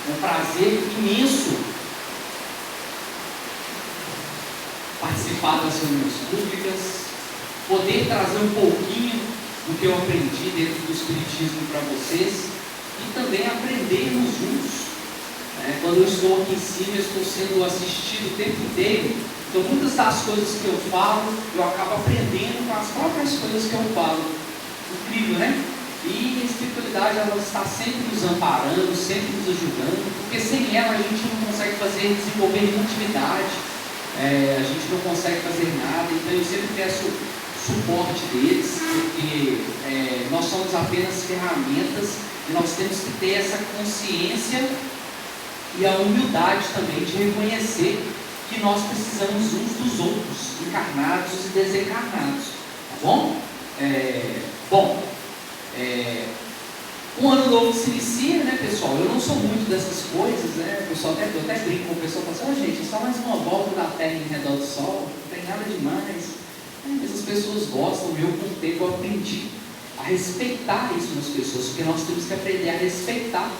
É um prazer imenso participar das reuniões públicas, poder trazer um pouquinho do que eu aprendi dentro do Espiritismo para vocês e também aprendermos juntos. Quando eu estou aqui em cima, eu estou sendo assistido o tempo inteiro, então muitas das coisas que eu falo, eu acabo aprendendo com as próprias coisas que eu falo. Incrível, né? E a espiritualidade, ela está sempre nos amparando, sempre nos ajudando, porque sem ela a gente não consegue desenvolver intimidade, a gente não consegue fazer nada. Então eu sempre peço suporte deles, porque nós somos apenas ferramentas e nós temos que ter essa consciência e a humildade também de reconhecer que nós precisamos uns dos outros, encarnados e desencarnados, tá bom? Um ano novo se inicia, né, pessoal? Eu não sou muito dessas coisas, né? O pessoal até brinca com o pessoal, fala assim, gente, é só mais uma volta da Terra em redor do Sol, não tem nada demais. Mas as pessoas gostam, eu com o tempo eu aprendi a respeitar isso nas pessoas, porque nós temos que aprender a respeitar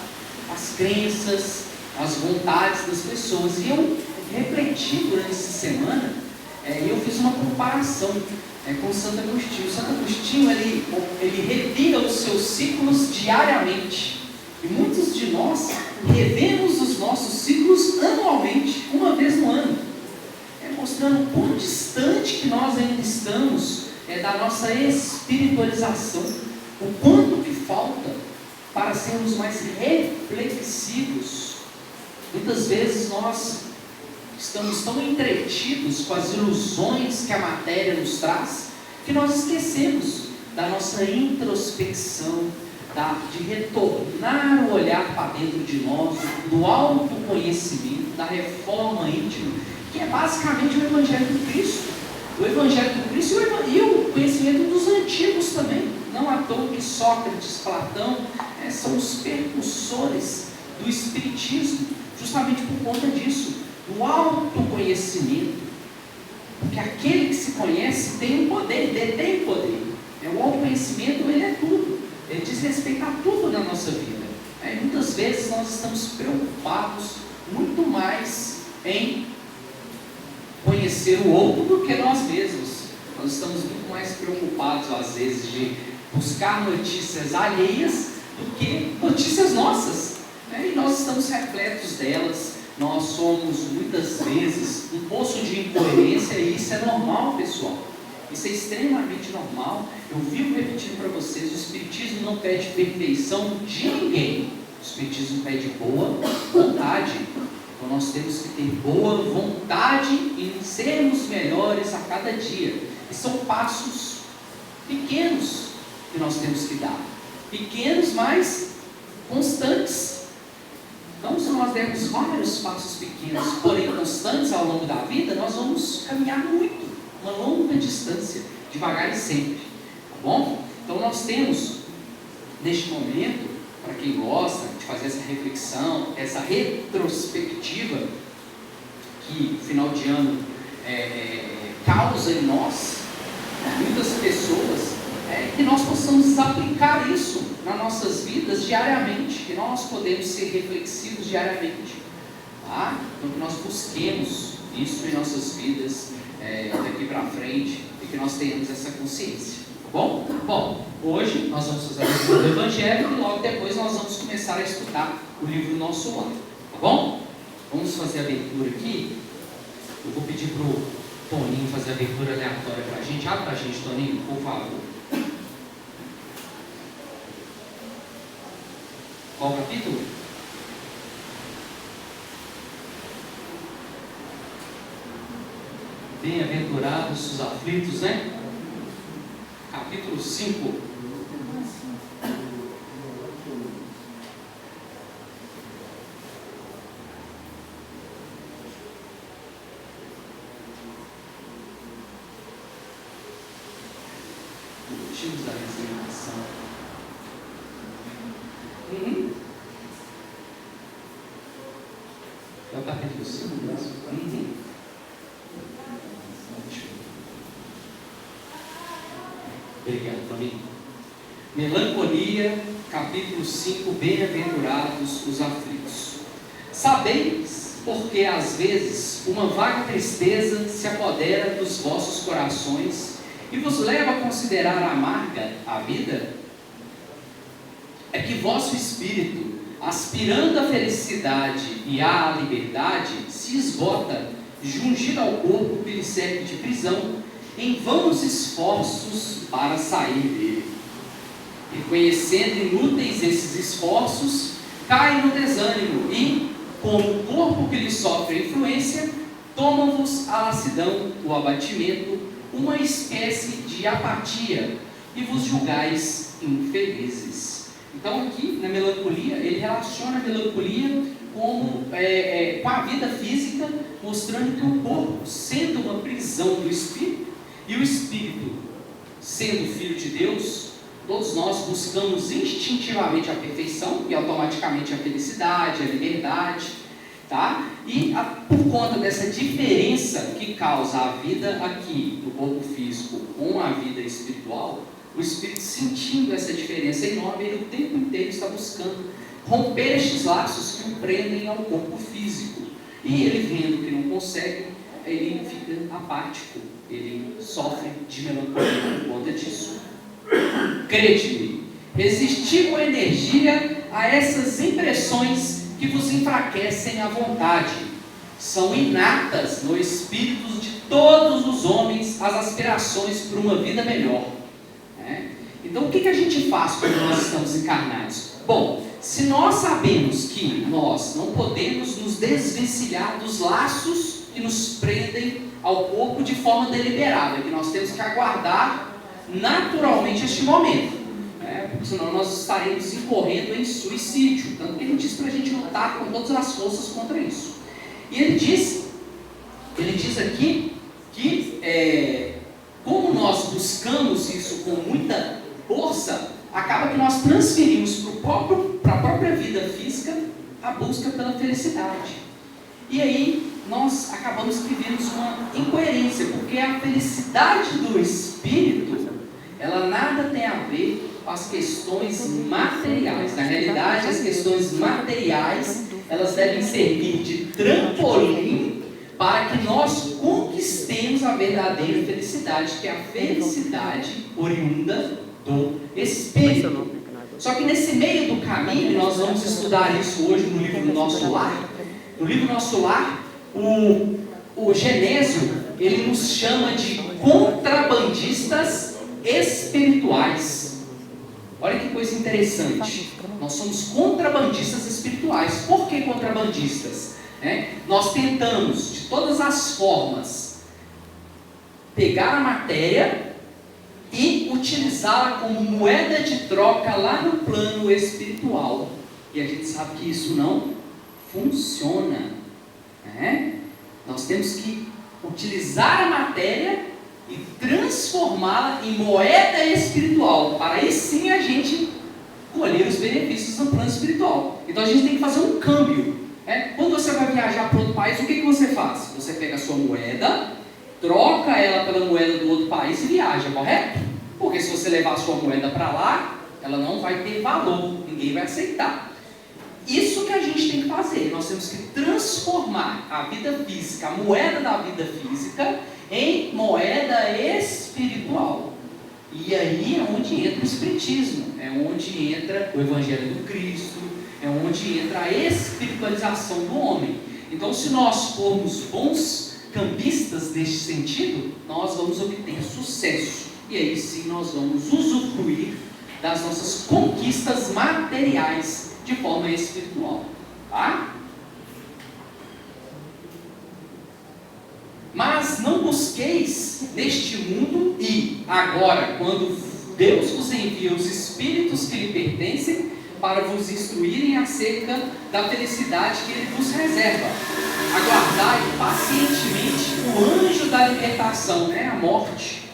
as crenças, as vontades das pessoas. E eu refleti durante essa semana, e eu fiz uma comparação com Santo Agostinho. Santo Agostinho, ele revira os seus ciclos diariamente, e muitos de nós revemos os nossos ciclos anualmente, uma vez no ano, mostrando o quão distante que nós ainda estamos da nossa espiritualização, o quanto que falta para sermos mais reflexivos. Muitas vezes nós estamos tão entretidos com as ilusões que a matéria nos traz, que nós esquecemos da nossa introspecção, de retornar o olhar para dentro de nós, do autoconhecimento, da reforma íntima, que é basicamente o Evangelho do Cristo. O Evangelho do Cristo e o conhecimento dos antigos também. Não à toa que Sócrates, Platão, são os percussores do Espiritismo, justamente por conta disso, do autoconhecimento. Porque aquele que se conhece tem um poder, detém o poder. O autoconhecimento, ele é tudo. Ele diz respeito a tudo na nossa vida. Muitas vezes nós estamos preocupados muito mais em conhecer o outro do que nós mesmos. Nós estamos muito mais preocupados, às vezes, de buscar notícias alheias do que notícias nossas. E nós estamos repletos delas. Nós somos, muitas vezes, um poço de incoerência, e isso é normal, pessoal. Isso é extremamente normal. Eu vivo repetindo para vocês, o Espiritismo não pede perfeição de ninguém. O Espiritismo pede boa vontade. Então nós temos que ter boa vontade em sermos melhores a cada dia. E são passos pequenos que nós temos que dar. Pequenos, mas constantes. Então, se nós dermos vários passos pequenos, porém constantes ao longo da vida, nós vamos caminhar muito, uma longa distância, devagar e sempre, tá bom? Então nós temos, neste momento, para quem gosta de fazer essa reflexão, essa retrospectiva, que final de ano causa em nós, muitas pessoas, que nós possamos aplicar isso nas nossas vidas diariamente, que nós podemos ser reflexivos diariamente, tá? Então que nós busquemos isso em nossas vidas daqui para frente, e que nós tenhamos essa consciência, tá bom? Bom, hoje nós vamos fazer a leitura do Evangelho e logo depois nós vamos começar a estudar o livro do Nosso Lar, tá bom? Vamos fazer a leitura aqui. Eu vou pedir para o Toninho fazer a leitura aleatória para a gente. Abre para a gente, Toninho, por favor. Qual capítulo? Bem-aventurados os aflitos, né? Capítulo 5. Motivos da resignação. É o capítulo 5 mesmo? Obrigado, Toninho. Melancolia, capítulo 5, bem-aventurados os aflitos. Sabeis, porque às vezes uma vaga tristeza se apodera dos vossos corações e vos leva a considerar amarga a vida? É que vosso espírito, aspirando à felicidade e à liberdade, se esgota, jungido ao corpo que lhe serve de prisão, em vãos esforços para sair dele. E conhecendo inúteis esses esforços, cai no desânimo e, como o corpo que lhe sofre a influência, toma-vos a lassidão, o abatimento, uma espécie de apatia, e vos julgais infelizes. Então aqui, na melancolia, ele relaciona a melancolia com a vida física, mostrando que o corpo, sendo uma prisão do espírito, e o espírito, sendo filho de Deus, todos nós buscamos instintivamente a perfeição e automaticamente a felicidade, a liberdade, tá? E por conta dessa diferença que causa a vida aqui do corpo físico com a vida espiritual, o espírito, sentindo essa diferença enorme, ele o tempo inteiro está buscando romper estes laços que o prendem ao corpo físico. E ele, vendo que não consegue, ele fica apático, ele sofre de melancolia por conta disso. Crede-me, resisti com energia a essas impressões que vos enfraquecem a vontade. São inatas no espírito de todos os homens as aspirações por uma vida melhor. Então o que a gente faz quando nós estamos encarnados? Bom, se nós sabemos que nós não podemos nos desvencilhar dos laços que nos prendem ao corpo de forma deliberada, que nós temos que aguardar naturalmente este momento, porque senão nós estaremos incorrendo em suicídio. Tanto que ele diz para a gente lutar com todas as forças contra isso. E ele diz aqui que como nós buscamos isso com muita força, acaba que nós transferimos para a própria vida física a busca pela felicidade. E aí nós acabamos vivendo uma incoerência, porque a felicidade do espírito, ela nada tem a ver com as questões materiais. Na realidade, as questões materiais, elas devem servir de trampolim para que nós conquistemos a verdadeira felicidade, que é a felicidade oriunda do espírito. Só que nesse meio do caminho, e nós vamos estudar isso hoje no livro Nosso Lar. No livro Nosso Lar, o Genésio, ele nos chama de contrabandistas espirituais. Olha que coisa interessante. Nós somos contrabandistas espirituais. Por que contrabandistas? Nós tentamos, de todas as formas, pegar a matéria e utilizá-la como moeda de troca lá no plano espiritual. E a gente sabe que isso não funciona. Nós temos que utilizar a matéria e transformá-la em moeda espiritual, para aí sim a gente colher os benefícios no plano espiritual. Então a gente tem que fazer um câmbio. Quando você vai viajar para outro país, o que você faz? Você pega a sua moeda, troca ela pela moeda do outro país e viaja, correto? Porque se você levar a sua moeda para lá, ela não vai ter valor, ninguém vai aceitar. Isso que a gente tem que fazer, nós temos que transformar a vida física, a moeda da vida física, em moeda espiritual. E aí é onde entra o espiritismo, é onde entra o Evangelho do Cristo, é onde entra a espiritualização do homem. Então, se nós formos bons cambistas neste sentido, nós vamos obter sucesso. E aí sim nós vamos usufruir das nossas conquistas materiais de forma espiritual. Tá? Mas não busqueis neste mundo e agora, quando Deus vos envia os espíritos que lhe pertencem, para vos instruírem acerca da felicidade que Ele vos reserva. Aguardai pacientemente o anjo da libertação, a morte,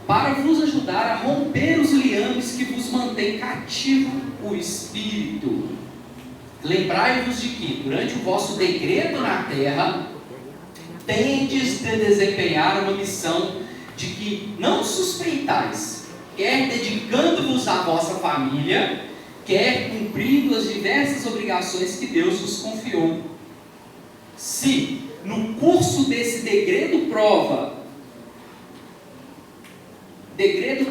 para vos ajudar a romper os liames que vos mantém cativo o espírito. Lembrai-vos de que, durante o vosso decreto na terra, tendes de desempenhar uma missão de que não suspeitais, quer dedicando-vos à vossa família, quer cumprindo as diversas obrigações que Deus nos confiou. Se, no curso desse degredo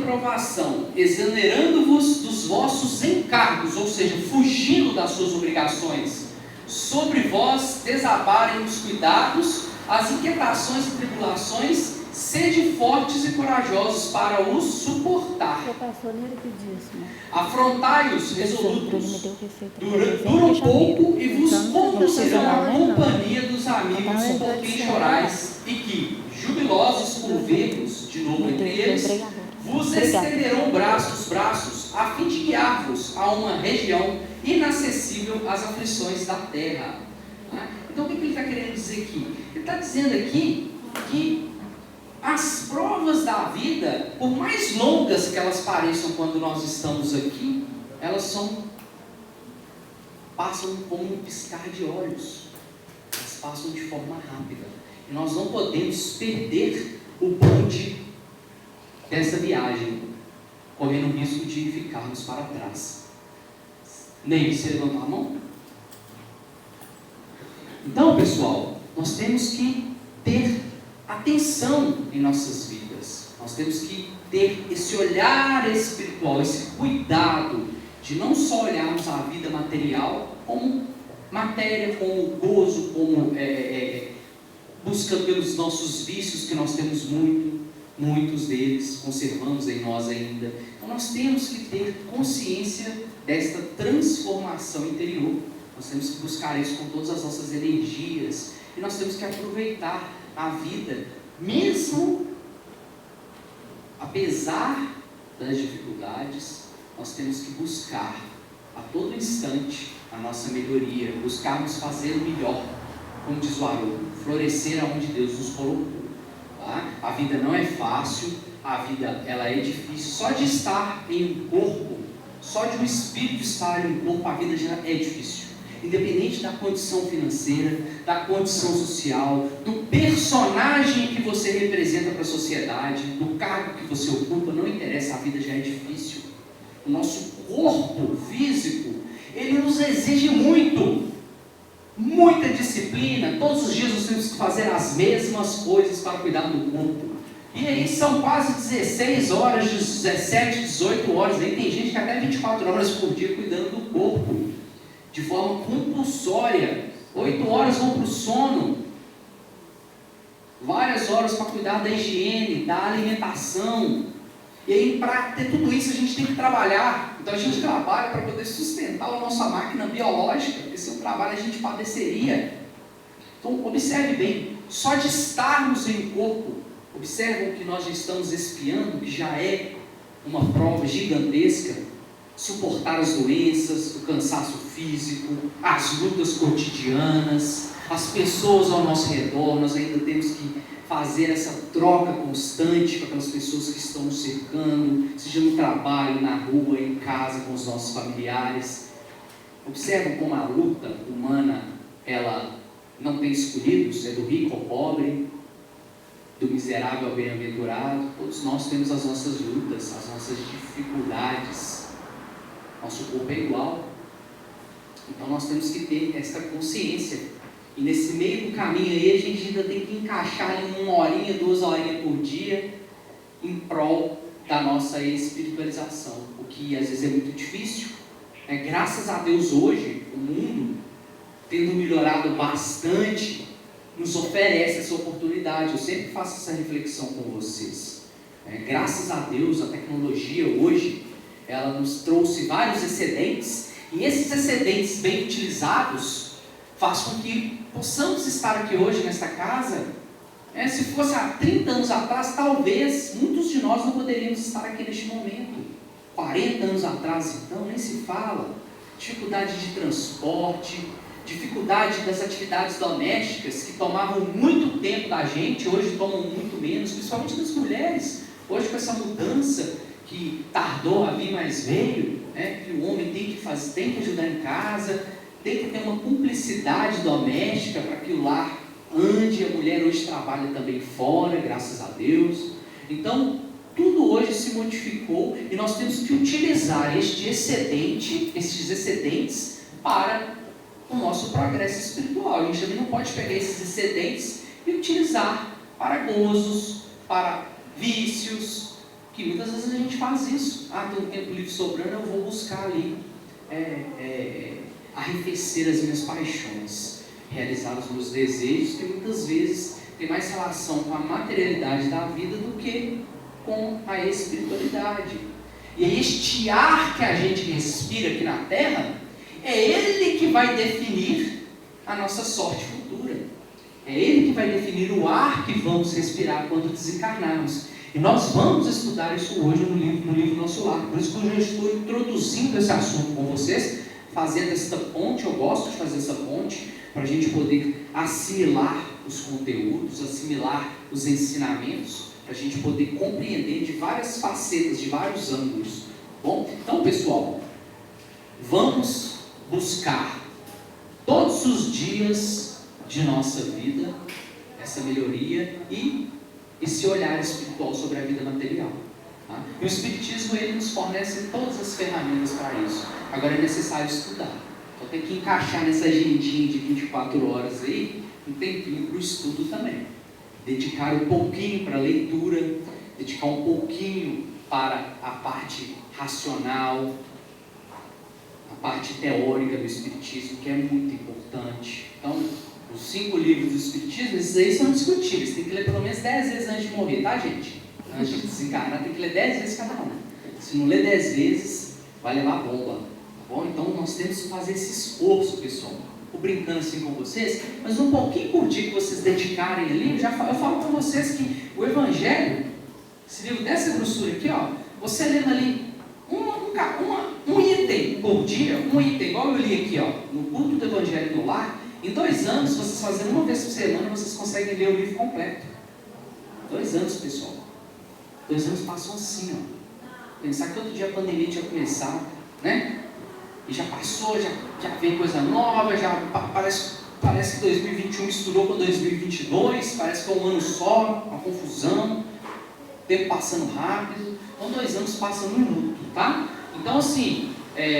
provação, exonerando-vos dos vossos encargos, ou seja, fugindo das suas obrigações, sobre vós desabarem os cuidados, as inquietações e tribulações, sede fortes e corajosos para os suportar. Afrontai-os resolutos, duram pouco e vos conduzirão à companhia dos amigos por quem chorais, e que, jubilosos por ver-vos de novo entre eles, vos estenderão os braços, a fim de guiar-vos a uma região inacessível às aflições da terra. Então o que ele está querendo dizer aqui? Ele está dizendo aqui que as provas da vida, por mais longas que elas pareçam quando nós estamos aqui, elas passam como um piscar de olhos. Elas passam de forma rápida. E nós não podemos perder o bonde dessa viagem, correndo o risco de ficarmos para trás. Nem você levantar a mão? Então, pessoal, nós temos que ter atenção em nossas vidas. Nós temos que ter esse olhar espiritual, esse cuidado de não só olharmos a vida material como matéria, como gozo, como busca pelos nossos vícios, que nós temos muitos deles, conservamos em nós ainda. Então nós temos que ter consciência desta transformação interior. Nós temos que buscar isso com todas as nossas energias, e nós temos que aproveitar a vida, mesmo apesar das dificuldades. Nós temos que buscar a todo instante a nossa melhoria, buscarmos fazer o melhor, como diz o Haroldo, florescer aonde Deus nos colocou. Tá? A vida não é fácil, a vida ela é difícil. Só de estar em um corpo, só de um espírito estar em um corpo, a vida já é difícil. Independente da condição financeira, da condição social, do personagem que você representa para a sociedade, do cargo que você ocupa, não interessa, a vida já é difícil. O nosso corpo físico, ele nos exige muita disciplina. Todos os dias nós temos que fazer as mesmas coisas para cuidar do corpo. E aí são quase 16 horas, 17, 18 horas, aí tem gente que até 24 horas por dia cuidando do corpo, de forma compulsória. 8 horas vão para o sono, várias horas para cuidar da higiene, da alimentação. E aí, para ter tudo isso, a gente tem que trabalhar. Então a gente trabalha para poder sustentar a nossa máquina biológica, porque sem o trabalho a gente padeceria. Então observe bem, só de estarmos em corpo, observam que nós já estamos espiando, que já é uma prova gigantesca. Suportar as doenças, o cansaço físico, as lutas cotidianas, as pessoas ao nosso redor. Nós ainda temos que fazer essa troca constante com aquelas pessoas que estão nos cercando, seja no trabalho, na rua, em casa, com os nossos familiares. Observam como a luta humana, ela não tem escolhidos, é do rico ao pobre, do miserável ao bem-aventurado. Todos nós temos as nossas lutas, as nossas dificuldades. Nosso corpo é igual. Então nós temos que ter essa consciência. E nesse meio do caminho aí, a gente ainda tem que encaixar em 1 horinha, 2 horinhas por dia, em prol da nossa espiritualização, o que às vezes é muito difícil. Graças a Deus hoje, o mundo, tendo melhorado bastante, nos oferece essa oportunidade. Eu sempre faço essa reflexão com vocês. Graças a Deus, a tecnologia hoje, ela nos trouxe vários excedentes, e esses excedentes bem utilizados faz com que possamos estar aqui hoje nesta casa. Se fosse há 30 anos atrás, talvez muitos de nós não poderíamos estar aqui neste momento. 40 anos atrás, então, nem se fala. Dificuldade de transporte, dificuldade das atividades domésticas que tomavam muito tempo da gente, hoje tomam muito menos, principalmente das mulheres. Hoje, com essa mudança que tardou a vir, mas veio, que o homem tem que ajudar em casa, tem que ter uma cumplicidade doméstica para que o lar ande. A mulher hoje trabalha também fora, graças a Deus. Então, tudo hoje se modificou e nós temos que utilizar estes excedentes para o nosso progresso espiritual. A gente também não pode pegar esses excedentes e utilizar para gozos, para vícios, que muitas vezes a gente faz isso. Tem um tempo livre sobrando, eu vou buscar ali arrefecer as minhas paixões, realizar os meus desejos, que muitas vezes tem mais relação com a materialidade da vida do que com a espiritualidade. E aí este ar que a gente respira aqui na Terra, é ele que vai definir a nossa sorte futura. É ele que vai definir o ar que vamos respirar quando desencarnarmos. E nós vamos estudar isso hoje no livro Nosso Lar. Por isso que eu já estou introduzindo esse assunto com vocês, fazendo essa ponte. Eu gosto de fazer essa ponte para a gente poder assimilar os conteúdos, assimilar os ensinamentos, para a gente poder compreender de várias facetas, de vários ângulos. Bom, então pessoal, vamos buscar todos os dias de nossa vida essa melhoria e esse olhar espiritual sobre a vida material. Tá? E o Espiritismo ele nos fornece todas as ferramentas para isso. Agora é necessário estudar. Então tem que encaixar nessa agendinha de 24 horas aí um tempinho para o estudo também. Dedicar um pouquinho para a leitura, dedicar um pouquinho para a parte racional, a parte teórica do Espiritismo, que é muito importante. Então, os 5 livros do Espiritismo, esses aí são discutíveis. Tem que ler pelo menos 10 vezes antes de morrer, tá, gente? Antes de desencarnar, tem que ler 10 vezes cada um. Se não ler 10 vezes, vai levar bomba. Tá bom? Então, nós temos que fazer esse esforço, pessoal. Estou brincando assim com vocês, mas um pouquinho por dia que vocês dedicarem ali, eu falo com vocês que o Evangelho, esse livro dessa grossura aqui, ó, você lendo ali um item por dia, um item, igual eu li aqui, ó, no culto do Evangelho no Lar, em 2 anos, vocês fazendo uma vez por semana, vocês conseguem ler o livro completo. 2 anos, pessoal. 2 anos passam assim, ó. Pensar que outro dia a pandemia tinha começado, né? E já passou, já vem coisa nova, já parece que 2021 misturou com 2022, parece que é um ano só, uma confusão, tempo passando rápido. Então 2 anos passam num minuto, tá? Então assim,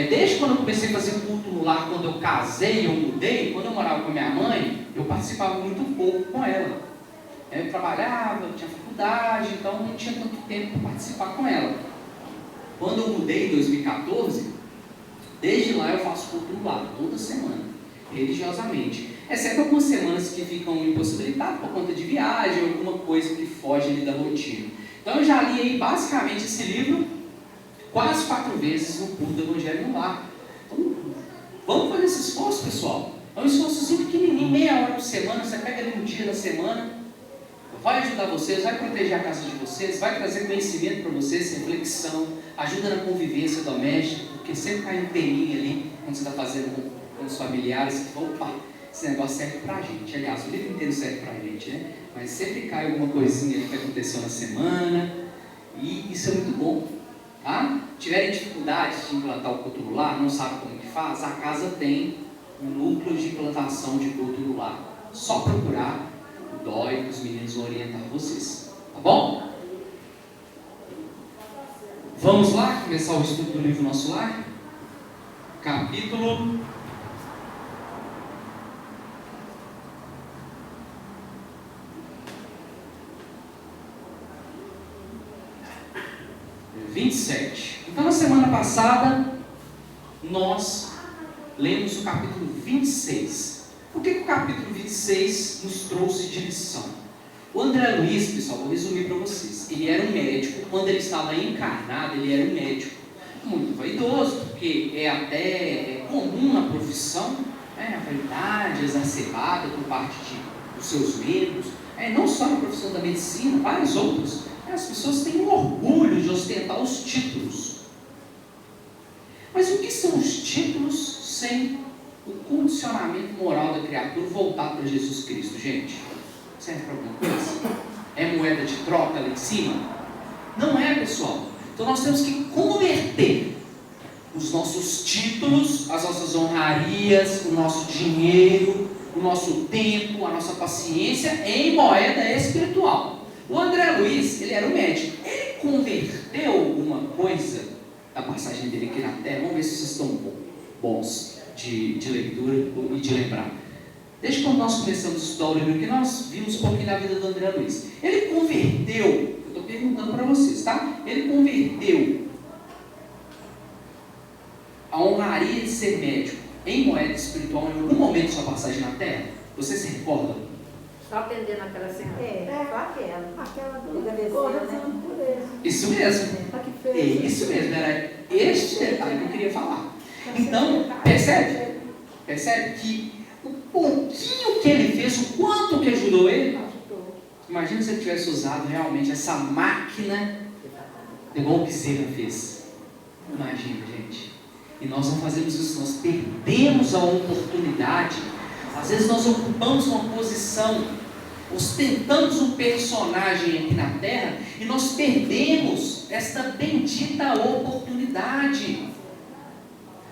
desde quando eu comecei a fazer culto no lar, quando eu casei, eu mudei, quando eu morava com a minha mãe, eu participava muito pouco com ela. Eu trabalhava, tinha faculdade, então não tinha tanto tempo para participar com ela. Quando eu mudei em 2014, desde lá eu faço culto no lar, toda semana, religiosamente. Exceto algumas semanas que ficam impossibilitadas por conta de viagem, alguma coisa que foge ali da rotina. Então eu já li aí basicamente esse livro quase 4 vezes no culto do Evangelho no Lar. Então, vamos fazer esse esforço, pessoal. É um esforçozinho pequenininho, meia hora por semana, você pega ali um dia da semana, vai ajudar vocês, vai proteger a casa de vocês, vai trazer conhecimento para vocês, reflexão, ajuda na convivência doméstica, porque sempre cai um peninho ali, quando você está fazendo com os familiares, que opa, esse negócio serve para a gente. Aliás, o livro inteiro serve para a gente, né? Mas sempre cai alguma coisinha ali que aconteceu na semana, e isso é muito bom. Tá? Tiverem dificuldade de implantar o culto no lar, não sabe como que faz, a casa tem um núcleo de implantação de culto no lar. Só procurar o DOI, que os meninos vão orientar vocês. Tá bom? Vamos lá começar o estudo do livro Nosso Lar? Capítulo 27. Então, na semana passada, nós lemos o capítulo 26. O que o capítulo 26 nos trouxe de lição? O André Luiz, pessoal, vou resumir para vocês. Ele era um médico, quando ele estava encarnado, ele era um médico muito vaidoso, porque é até comum na profissão, a vaidade exacerbada por parte dos seus membros, não só na profissão da medicina, vários outros. As pessoas têm um orgulho de ostentar os títulos. Mas o que são os títulos sem o condicionamento moral da criatura voltado para Jesus Cristo, gente? Serve para alguma coisa? É moeda de troca lá em cima? Não é, pessoal. Então nós temos que converter os nossos títulos, as nossas honrarias, o nosso dinheiro, o nosso tempo, a nossa paciência em moeda espiritual. O André Luiz, ele era um médico. Ele converteu alguma coisa da passagem dele aqui na terra? Vamos ver se vocês estão bons de leitura e de lembrar. Desde quando nós começamos a estudar o livro aqui, nós vimos um pouquinho da vida do André Luiz. Ele converteu, eu estou perguntando para vocês, tá? Ele converteu a honraria de ser médico em moeda espiritual em algum momento de sua passagem na terra? Você se recorda? Só atendendo aquela senhora. Só aquela. Aquela do Agradecendo, por ele. Isso mesmo. É isso mesmo, era este detalhe que eu queria falar. Então, percebe? Percebe que o pouquinho que ele fez, o quanto que ajudou ele? Imagina se ele tivesse usado realmente essa máquina igual o Bezerra fez. Imagina, gente. E nós não fazemos isso, nós perdemos a oportunidade. Às vezes nós ocupamos uma posição, ostentamos um personagem aqui na terra e nós perdemos esta bendita oportunidade.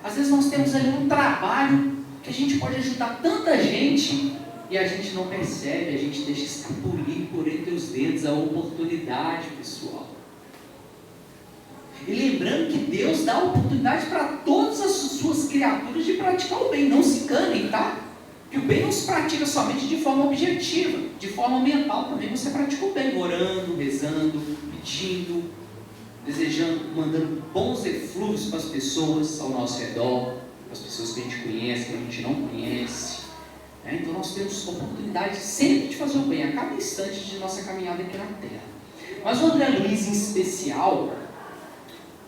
Às vezes nós temos ali um trabalho que a gente pode ajudar tanta gente e a gente não percebe, a gente deixa escapulir por entre os dedos a oportunidade, pessoal. E lembrando que Deus dá oportunidade para todas as suas criaturas de praticar o bem. Não se enganem, tá? Que o bem não se pratica somente de forma objetiva, de forma mental também você pratica o bem, orando, rezando, pedindo, desejando, mandando bons eflúvios para as pessoas ao nosso redor, para as pessoas que a gente conhece, que a gente não conhece. Então nós temos oportunidade sempre de fazer o bem, a cada instante de nossa caminhada aqui na Terra. Mas o André Luiz em especial,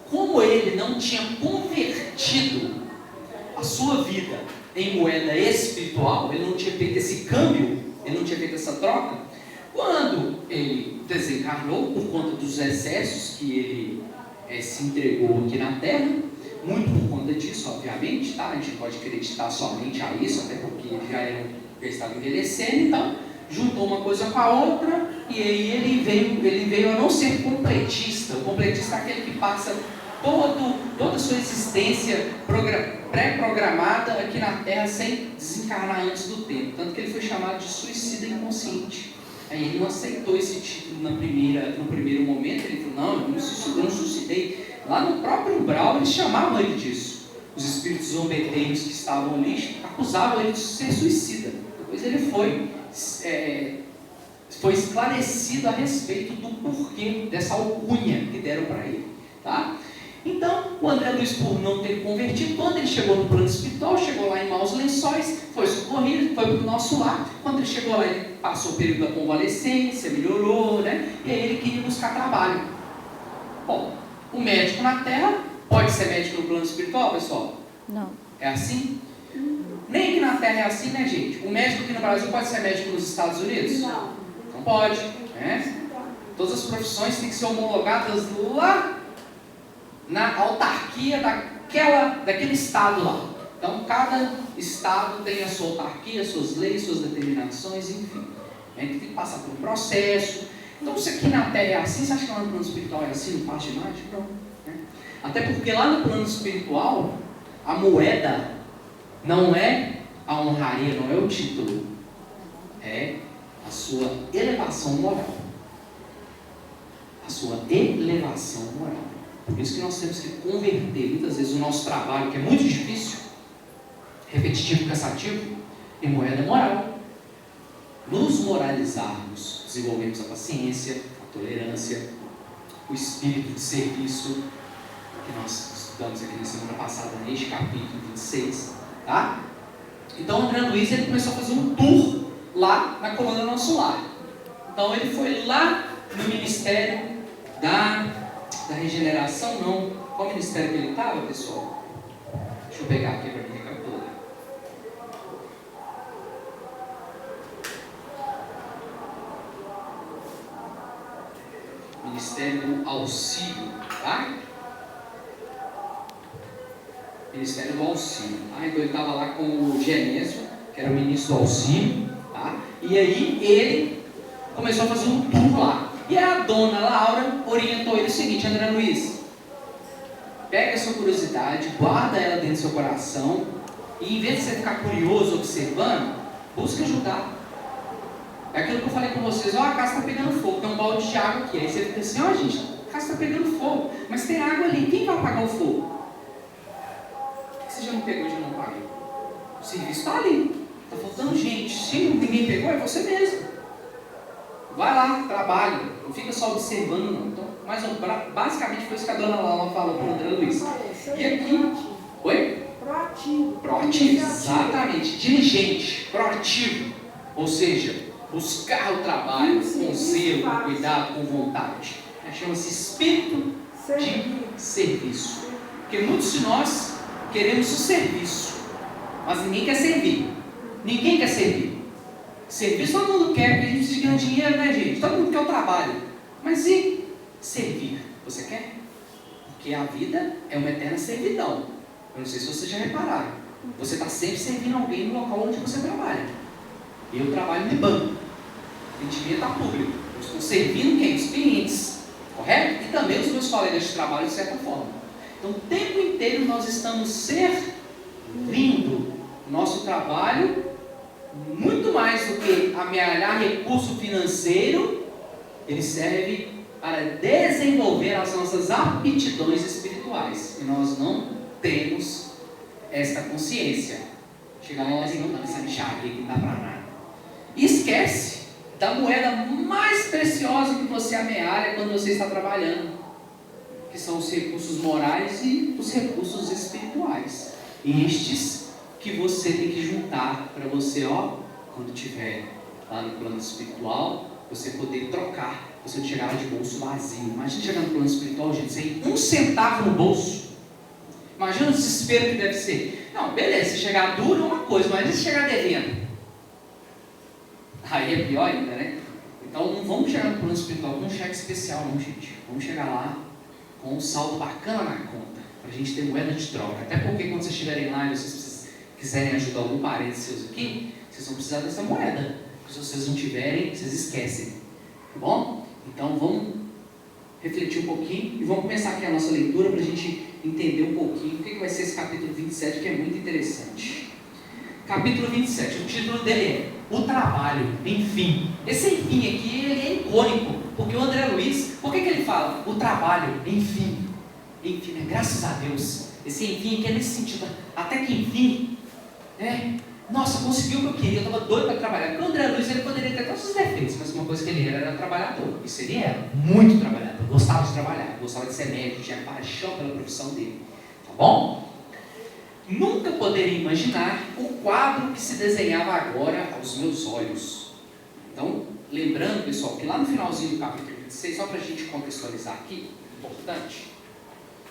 como ele não tinha convertido a sua vida em moeda espiritual, ele não tinha feito esse câmbio, ele não tinha feito essa troca, quando ele desencarnou por conta dos excessos que ele se entregou aqui na Terra, muito por conta disso, obviamente, tá? A gente não pode acreditar somente a isso, até porque já estava envelhecendo, então juntou uma coisa com a outra, e aí ele veio a não ser completista. O completista é aquele que passa toda a sua existência pré-programada aqui na Terra sem desencarnar antes do tempo, tanto que ele foi chamado de suicida inconsciente. Aí ele não aceitou esse título no primeiro momento, ele falou, não, eu não suicidei. Lá no próprio umbral eles chamavam ele disso. Os espíritos zombeteiros que estavam ali acusavam ele de ser suicida. Depois ele foi esclarecido a respeito do porquê dessa alcunha que deram para ele, tá? Então, o André Luiz, por não ter convertido, quando ele chegou no plano espiritual, chegou lá em Maus Lençóis, foi socorrido, foi para o nosso lar. Quando ele chegou lá, ele passou o período da convalescência, melhorou, né? E aí ele queria buscar trabalho. Bom, o médico na Terra pode ser médico no plano espiritual, pessoal? Não. É assim? Nem aqui na Terra é assim, né, gente? O médico aqui no Brasil pode ser médico nos Estados Unidos? Não. Não pode, né? Todas as profissões têm que ser homologadas lá na autarquia daquele estado lá. Então, cada estado tem a sua autarquia, suas leis, suas determinações, enfim. A gente tem que passar por um processo. Então, se aqui na Terra é assim, você acha que lá no plano espiritual é assim, no passe de mágica? Não. Né? Até porque lá no plano espiritual, a moeda não é a honraria, não é o título. É a sua elevação moral. A sua elevação moral. Por isso que nós temos que converter muitas vezes o nosso trabalho, que é muito difícil, repetitivo e cansativo, em moeda moral. Nos moralizarmos, desenvolvemos a paciência, a tolerância, o espírito de serviço, que nós estudamos aqui na semana passada, neste capítulo 26. Tá? Então o André Luiz ele começou a fazer um tour lá na colônia Nosso Lar. Então ele foi lá no Ministério da Regeneração, não. Qual ministério que ele estava, pessoal? Deixa eu pegar aqui para mim recapitular. Ministério do Auxílio, tá? Ministério do Auxílio, tá? Então ele estava lá com o Genésio, que era o ministro do Auxílio, tá? E aí ele começou a fazer um tour lá. E a dona Laura orientou ele o seguinte: André Luiz, pega a sua curiosidade, guarda ela dentro do seu coração, e em vez de você ficar curioso observando, busca ajudar. É aquilo que eu falei com vocês: ó, a casa está pegando fogo, tem um balde de água aqui. Aí você fica assim: ó, gente, casa está pegando fogo, mas tem água ali. Quem vai apagar o fogo? Por que você já não pegou e já não apagou? O serviço está ali. Está faltando gente. Se ninguém pegou, é você mesmo. Vai lá, trabalha. Não fica só observando, não. Então, basicamente foi isso que a dona Lala falou para o André Luiz. E aqui... Oi? Proativo, exatamente. Diligente, proativo. Ou seja, buscar o trabalho com zelo, com cuidado, com vontade. Chama-se espírito de serviço. Porque muitos de nós queremos o serviço, mas ninguém quer servir. Ninguém quer servir. Serviço todo mundo quer, porque a gente precisa ganhar dinheiro, né, gente? Todo mundo quer o trabalho. Mas e servir? Você quer? Porque a vida é uma eterna servidão. Eu não sei se vocês já repararam. Você está sempre servindo alguém no local onde você trabalha. Eu trabalho no banco. Atendimento está público. Eu estou servindo quem? Os clientes. Correto? E também os meus colegas de trabalho, de certa forma. Então, o tempo inteiro nós estamos servindo o nosso trabalho, muito mais do que amealhar recurso financeiro. Ele serve para desenvolver as nossas aptidões espirituais. E nós não temos esta consciência. Chega lá e não essa chave que não dá para nada. E esquece da moeda mais preciosa que você amealha quando você está trabalhando, que são os recursos morais e os recursos espirituais. Estes que você tem que juntar para você, quando estiver lá no plano espiritual, você poder trocar. Você não chegar lá de bolso vazio. Imagina chegar no plano espiritual, gente, sem um centavo no bolso. Imagina o desespero que deve ser. Não, beleza, se chegar duro é uma coisa, mas e se chegar devendo? Aí é pior ainda, né? Então não vamos chegar no plano espiritual com um cheque especial, não, gente. Vamos chegar lá com um saldo bacana na conta, para a gente ter moeda de troca. Até porque quando vocês estiverem lá e vocês quiserem ajudar algum parente seus aqui, vocês vão precisar dessa moeda. Se vocês não tiverem, vocês esquecem. Tá bom? Então vamos refletir um pouquinho e vamos começar aqui a nossa leitura para a gente entender um pouquinho o que vai ser esse capítulo 27, que é muito interessante. Capítulo 27, o título dele é O Trabalho, Enfim. Esse enfim aqui ele é icônico, porque o André Luiz, por que ele fala? O trabalho, enfim. Enfim, né? Graças a Deus. Esse enfim aqui é nesse sentido, até que enfim, nossa, conseguiu o que eu queria, eu estava doido para trabalhar. Porque o André Luiz ele poderia ter todos os defeitos, mas uma coisa que ele era trabalhador. Isso ele era, muito trabalhador, gostava de trabalhar, gostava de ser médico, tinha paixão pela profissão dele. Tá bom? Nunca poderia imaginar o quadro que se desenhava agora aos meus olhos. Então, lembrando, pessoal, que lá no finalzinho do capítulo 26, só para a gente contextualizar aqui, importante,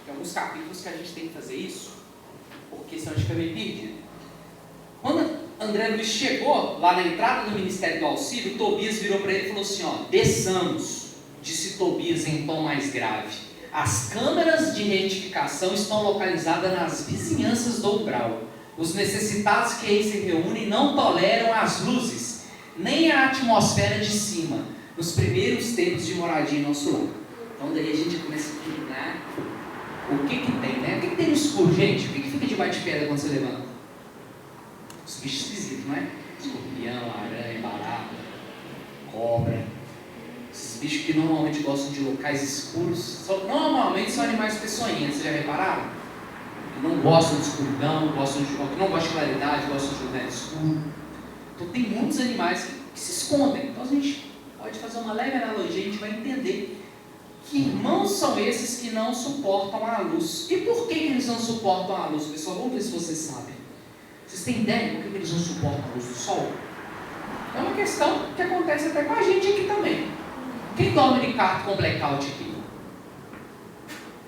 tem alguns capítulos que a gente tem que fazer isso, porque senão a gente fica meio perdido. Quando André Luiz chegou lá na entrada do Ministério do Auxílio, Tobias virou para ele e falou assim, desçamos, disse Tobias em tom mais grave. As câmaras de retificação estão localizadas nas vizinhanças do umbral. Os necessitados que aí se reúnem não toleram as luzes, nem a atmosfera de cima, nos primeiros tempos de moradia em nosso lar. Então daí a gente começa a imaginar o que tem, né? O que tem no escuro, gente? O que fica debaixo de pedra quando você levanta? Os bichos esquisitos, não é? Escorpião, aranha, barata, cobra. Esses bichos que normalmente gostam de locais escuros, normalmente são animais peçonhentos, vocês já repararam? Que não gostam de escuridão, que não gostam de claridade, gostam de lugar escuro. Então tem muitos animais que se escondem. Então a gente pode fazer uma leve analogia, a gente vai entender que irmãos são esses que não suportam a luz. E por que eles não suportam a luz? Pessoal, vamos ver se vocês sabem. Vocês têm ideia por que eles não suportam a luz do sol? É uma questão que acontece até com a gente aqui também. Quem dorme de quarto com blackout aqui?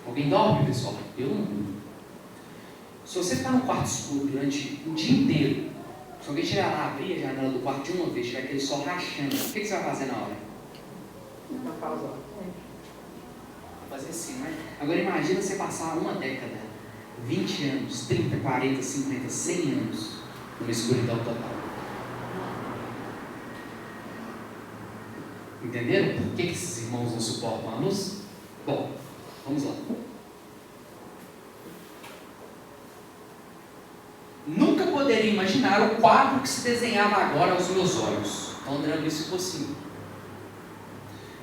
Alguém dorme, pessoal? Eu não durmo. Se você ficar no quarto escuro durante o dia inteiro, se alguém chegar lá, abrir a janela do quarto de uma vez, tiver aquele sol rachando, o que você vai fazer na hora? Uma pausa. Vai fazer assim, né? Agora imagina você passar uma década, 20 anos, 30, 40, 50, 100 anos numa escuridão total. Entenderam por que esses irmãos não suportam a luz? Bom, vamos lá. Nunca poderia imaginar o quadro que se desenhava agora aos meus olhos. Então André Luiz ficou assim.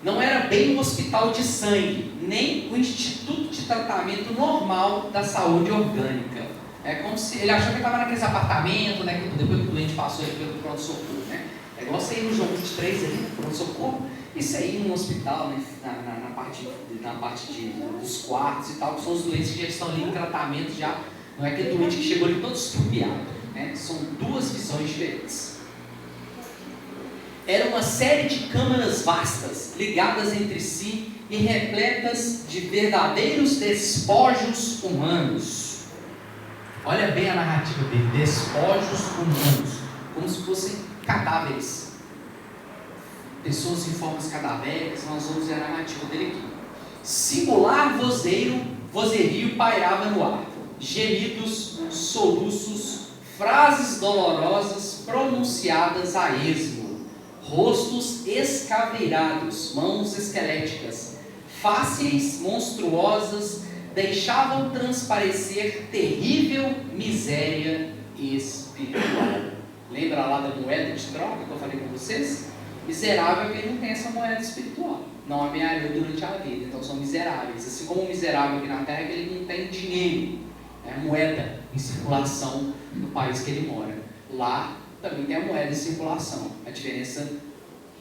Não era bem um hospital de sangue, nem o instituto de tratamento normal da saúde orgânica. É como se ele achou que estava naqueles apartamentos, né, depois que o doente passou pelo pronto-socorro, né? É igual você ir no João 23 ali, pronto-socorro, isso aí no hospital, né, na parte dos quartos e tal, que são os doentes que já estão ali em tratamento já, não é aquele doente que chegou ali todo estrupiado, né? São duas visões diferentes. Era uma série de câmaras vastas, ligadas entre si e repletas de verdadeiros despojos humanos. Olha bem a narrativa dele, despojos humanos, como se fossem cadáveres, pessoas em formas cadavéricas. Nós vamos ver a narrativa dele aqui. Singular vozerio pairava no ar, gemidos, soluços, frases dolorosas pronunciadas a esmo, rostos escaveirados, mãos esqueléticas, faces monstruosas, deixavam transparecer terrível miséria espiritual. Lembra lá da moeda de troca que eu falei com vocês? Miserável é quem não tem essa moeda espiritual, não amealhou durante a vida, então são miseráveis. Assim como o miserável aqui na terra, ele não tem dinheiro, moeda em circulação no país que ele mora. Lá também tem a moeda em circulação. A diferença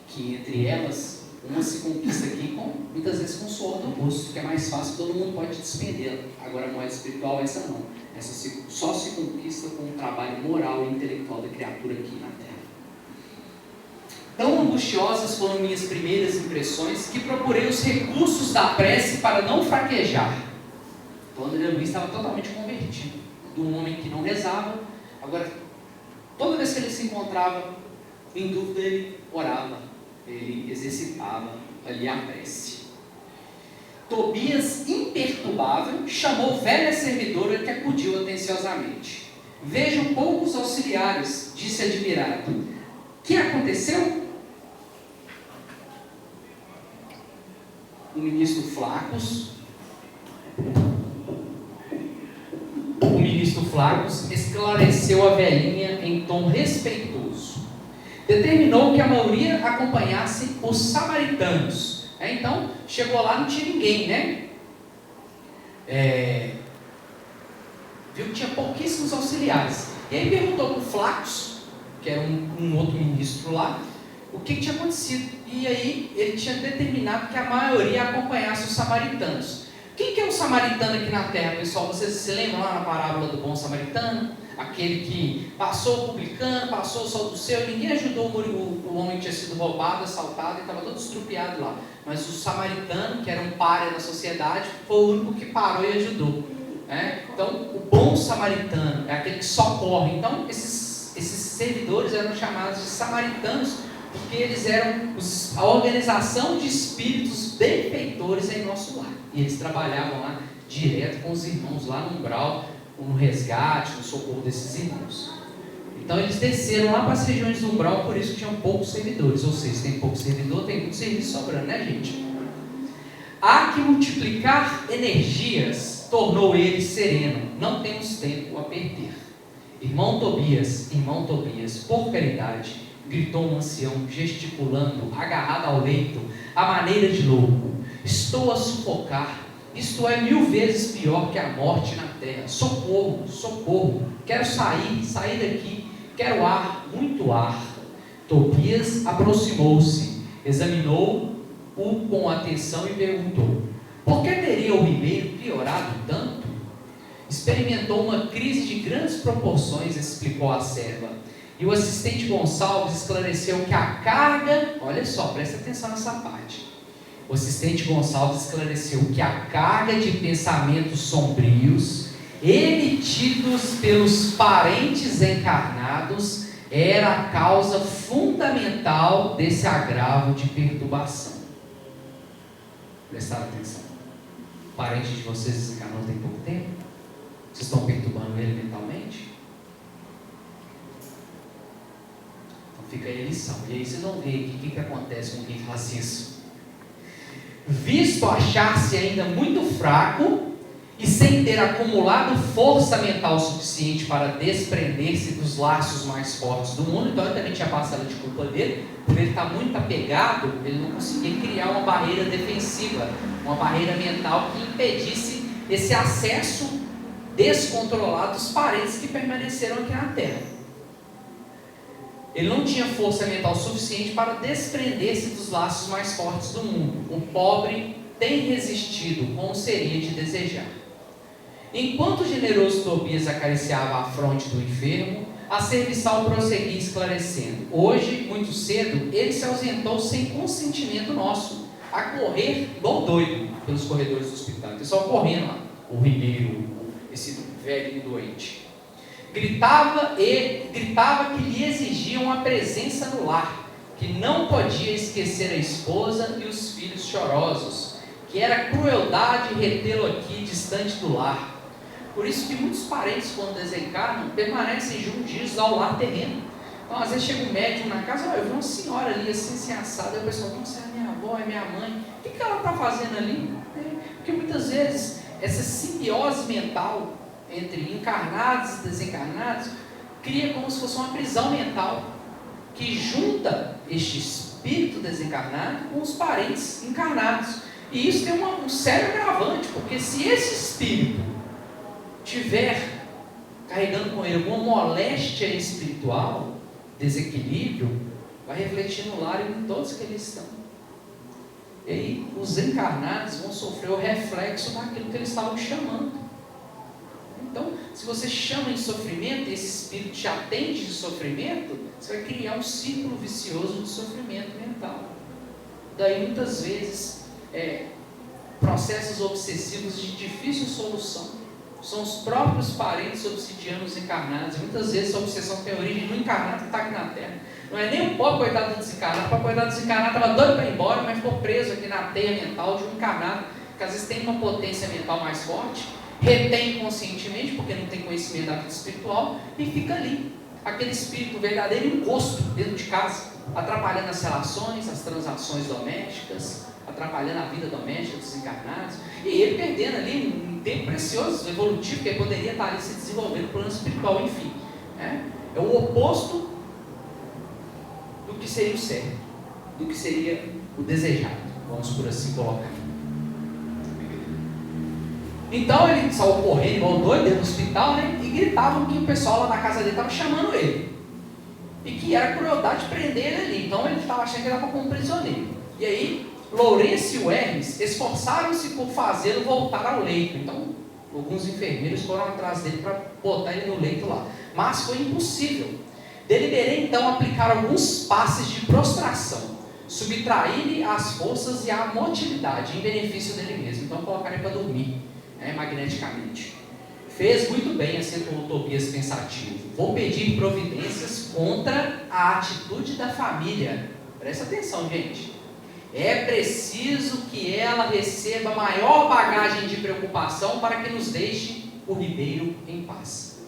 que entre elas, uma se conquista aqui muitas vezes com o suor do rosto, que é mais fácil, todo mundo pode despender. Agora a moeda espiritual, essa não. Essa só se conquista com o trabalho moral e intelectual da criatura aqui na terra. Tão angustiosas foram minhas primeiras impressões que procurei os recursos da prece para não fraquejar. Então André Luiz estava totalmente convertido, de um homem que não rezava. Agora, toda vez que ele se encontrava em dúvida, ele orava, ele exercitava ali a prece. Tobias, imperturbável, chamou velha servidora que acudiu atenciosamente. Vejo poucos auxiliares, disse admirado. Que aconteceu? O ministro Flacos esclareceu a velhinha em tom respeitoso. Determinou que a maioria acompanhasse os samaritanos. Então, chegou lá, não tinha ninguém, né? Viu que tinha pouquíssimos auxiliares. E aí perguntou para o Flacos, que era um outro ministro lá, o que tinha acontecido. E aí ele tinha determinado que a maioria acompanhasse os samaritanos. Quem que é um samaritano aqui na terra, pessoal? Vocês se lembram lá na parábola do bom samaritano? Aquele que passou o publicano, passou o sol do céu, ninguém ajudou o homem que tinha sido roubado, assaltado, e estava todo estrupiado lá. Mas o samaritano, que era um pária da sociedade, foi o único que parou e ajudou. Então, o bom samaritano é aquele que socorre. Então, esses servidores eram chamados de samaritanos, porque eles eram a organização de espíritos benfeitores em nosso lar. E eles trabalhavam lá direto com os irmãos lá no umbral, no resgate, no socorro desses irmãos. Então eles desceram lá para as regiões do umbral, por isso tinham poucos servidores. Ou seja, tem pouco servidor, tem muito serviço sobrando, né, gente? Há que multiplicar energias, tornou ele sereno. Não temos tempo a perder. Irmão Tobias, por caridade, gritou um ancião, gesticulando, agarrado ao leito, à maneira de louco. Estou a sufocar. Isto é 1000 vezes pior que a morte na terra. Socorro, socorro. Quero sair daqui. Quero ar, muito ar. Tobias aproximou-se, examinou-o com atenção e perguntou: por que teria o ribeiro piorado tanto? Experimentou uma crise de grandes proporções, explicou a serva. E o assistente Gonçalves esclareceu que a carga, olha só, presta atenção nessa parte. O assistente Gonçalves esclareceu que a carga de pensamentos sombrios emitidos pelos parentes encarnados era a causa fundamental desse agravo de perturbação. Prestaram atenção? O parente de vocês desencarnou tem pouco tempo? Vocês estão perturbando ele mentalmente? Então fica aí a lição. E aí vocês vão ver o que acontece com quem faz isso. Visto achar-se ainda muito fraco e sem ter acumulado força mental suficiente para desprender-se dos laços mais fortes do mundo. Então, eu também tinha parcela de culpa dele, por ele estar muito apegado, ele não conseguia criar uma barreira defensiva, uma barreira mental que impedisse esse acesso descontrolado dos parentes que permaneceram aqui na Terra. Ele não tinha força mental suficiente para desprender-se dos laços mais fortes do mundo. O pobre tem resistido como seria de desejar. Enquanto o generoso Tobias acariciava a fronte do enfermo, a serviçal prosseguia esclarecendo. Hoje, muito cedo, ele se ausentou sem consentimento nosso, a correr igual doido pelos corredores do hospital. O pessoal correndo lá, o ribeiro, esse velho doente. Gritava que lhe exigiam a presença no lar, que não podia esquecer a esposa e os filhos chorosos, que era crueldade retê-lo aqui distante do lar. Por isso que muitos parentes, quando desencarnam, permanecem juntos ao lar terreno. Então, às vezes chega um médium na casa, eu vi uma senhora ali assim assada, e o pessoal, nossa, é minha avó, é minha mãe, o que ela está fazendo ali? Porque muitas vezes essa simbiose mental entre encarnados e desencarnados cria como se fosse uma prisão mental que junta este espírito desencarnado com os parentes encarnados. E isso tem um sério agravante, porque se esse espírito tiver carregando com ele alguma moléstia espiritual, desequilíbrio, vai refletir no lar e em todos que eles estão. E aí os encarnados vão sofrer o reflexo daquilo que eles estavam chamando. Então, se você chama em sofrimento e esse espírito te atende de sofrimento, você vai criar um círculo vicioso de sofrimento mental. Daí muitas vezes processos obsessivos de difícil solução. São os próprios parentes obsidiando os encarnados. Muitas vezes a obsessão tem origem no encarnado que está aqui na Terra. Não é nem o pobre coitado do desencarnado. O pobre coitado do desencarnado estava doido para ir embora, mas ficou preso aqui na teia mental de um encarnado, que às vezes tem uma potência mental mais forte, retém inconscientemente, porque não tem conhecimento da vida espiritual, e fica ali. Aquele espírito verdadeiro encosto dentro de casa, atrapalhando as relações, as transações domésticas, atrapalhando a vida doméstica dos encarnados, e ele perdendo ali um tempo precioso, evolutivo, que ele poderia estar ali se desenvolvendo no plano espiritual, enfim. É o oposto do que seria o certo, do que seria o desejado, vamos por assim colocar. Então ele saiu correndo igual doido dentro do hospital, né, e gritavam que o pessoal lá na casa dele estava chamando ele, e que era crueldade prender ele ali. Então ele estava achando que ele estava como um prisioneiro. E aí Lourenço e o Hermes esforçaram-se por fazê-lo voltar ao leito. Então, alguns enfermeiros foram atrás dele para botar ele no leito lá. Mas foi impossível. Deliberei então aplicar alguns passes de prostração, subtrair-lhe as forças e a motilidade em benefício dele mesmo. Então, colocar ele para dormir, magneticamente. Fez muito bem, acentuou Tobias pensativo. Vou pedir providências contra a atitude da família. Presta atenção, gente. É preciso que ela receba maior bagagem de preocupação para que nos deixe o ribeiro em paz.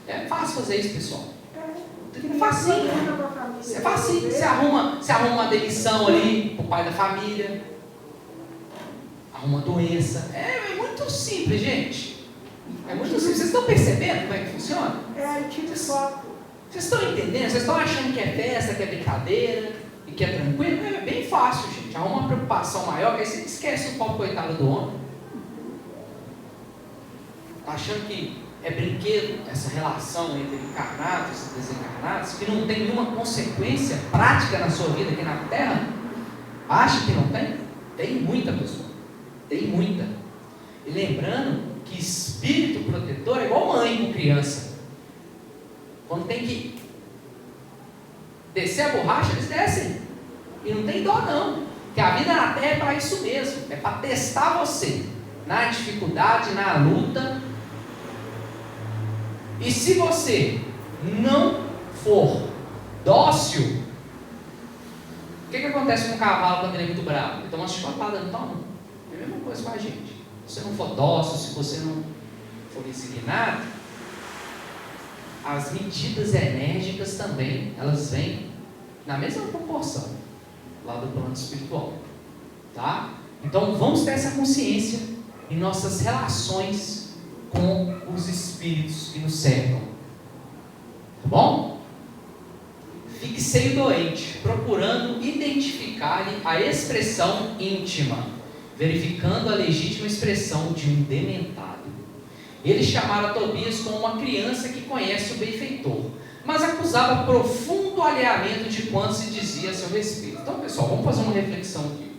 É fácil fazer isso, pessoal. É facinho. É facinho. Você arruma uma demissão ali para o pai da família. Arruma uma doença. É muito simples, gente. É muito simples. Vocês estão percebendo como é que funciona? Tira foto. Vocês estão entendendo? Vocês estão achando que é festa, que é brincadeira, e que é tranquilo? É bem fácil, gente. Arruma uma preocupação maior, que aí você esquece o pobre coitado do homem. Está achando que é brinquedo essa relação entre encarnados e desencarnados, que não tem nenhuma consequência prática na sua vida aqui na Terra? Acha que não tem? Tem muita, pessoa. Tem muita. E lembrando que espírito protetor é igual mãe com criança. Quando tem que descer a borracha, eles descem. E não tem dó não. Porque a vida na Terra é para isso mesmo. É para testar você na dificuldade, na luta. E se você não for dócil, o que acontece com o cavalo quando ele é muito bravo? Ele toma uma chicotada, não toma? É a mesma coisa com a gente. Se você não for dócil, se você não for resignado, as medidas enérgicas também, elas vêm na mesma proporção, lá do plano espiritual. Tá? Então vamos ter essa consciência em nossas relações com os espíritos que nos cercam. Tá bom? Fixei o doente, procurando identificar-lhe a expressão íntima, verificando a legítima expressão de um dementado. Eles chamaram Tobias como uma criança que conhece o benfeitor, mas acusava profundo alheamento de quanto se dizia a seu respeito. Então, pessoal, vamos fazer uma reflexão aqui.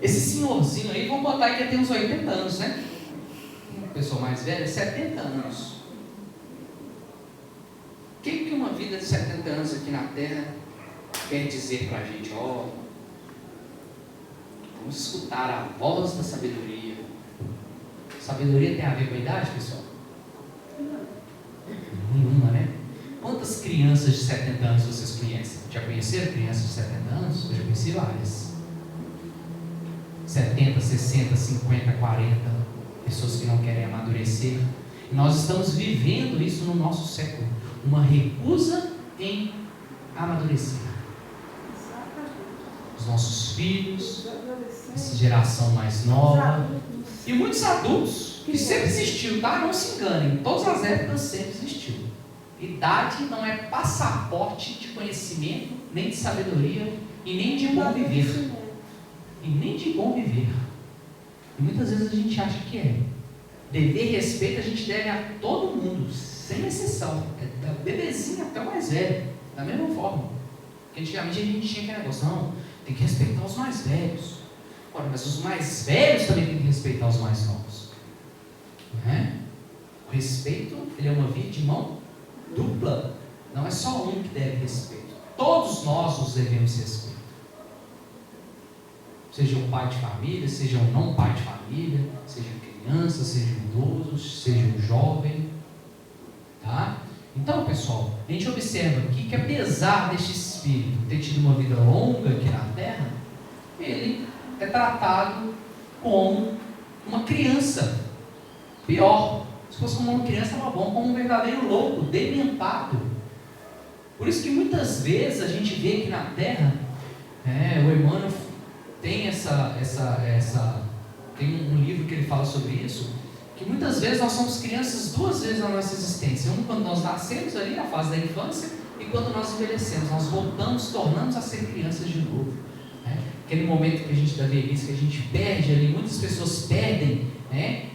Esse senhorzinho aí, vamos botar aí que ele tem uns 80 anos, né? Uma pessoa mais velha, 70 anos. O que uma vida de 70 anos aqui na Terra quer dizer para a gente? Ó, vamos escutar a voz da sabedoria. Sabedoria tem a ver com a idade, pessoal? Nenhuma, né? Quantas crianças de 70 anos vocês conhecem? Já conheceram crianças de 70 anos? Eu já conheci várias. 70, 60, 50, 40. Pessoas que não querem amadurecer. E nós estamos vivendo isso no nosso século. Uma recusa em amadurecer. Os nossos filhos, essa geração mais nova. E muitos adultos, que sempre existiu, tá? Não se enganem, em todas as épocas sempre existiu. Idade não é passaporte de conhecimento, nem de sabedoria, e nem de bom viver. E nem de bom viver. E muitas vezes a gente acha que é. Dever e respeito a gente deve a todo mundo, sem exceção. É do bebezinho até o mais velho, da mesma forma. Porque antigamente a gente tinha aquele negócio, não, tem que respeitar os mais velhos. Ora, mas os mais velhos também têm que respeitar os mais novos. Não é? O respeito, ele é uma via de mão dupla. Não é só um que deve respeito. Todos nós nos devemos respeito. Seja um pai de família, seja um não pai de família, seja criança, seja idoso, seja um jovem. Tá? Então, pessoal, a gente observa aqui que apesar deste espírito ter tido uma vida longa aqui na Terra, ele é tratado como uma criança. Pior, se fosse como uma criança, estava bom, como um verdadeiro louco, dementado. Por isso que muitas vezes a gente vê aqui na Terra, o Emmanuel tem tem um livro que ele fala sobre isso, que muitas vezes nós somos crianças duas vezes na nossa existência. Uma quando nós nascemos ali na fase da infância, e quando nós envelhecemos, nós voltamos, tornamos a ser crianças de novo. Aquele momento que a gente da velhice, que a gente perde ali, muitas pessoas perdem,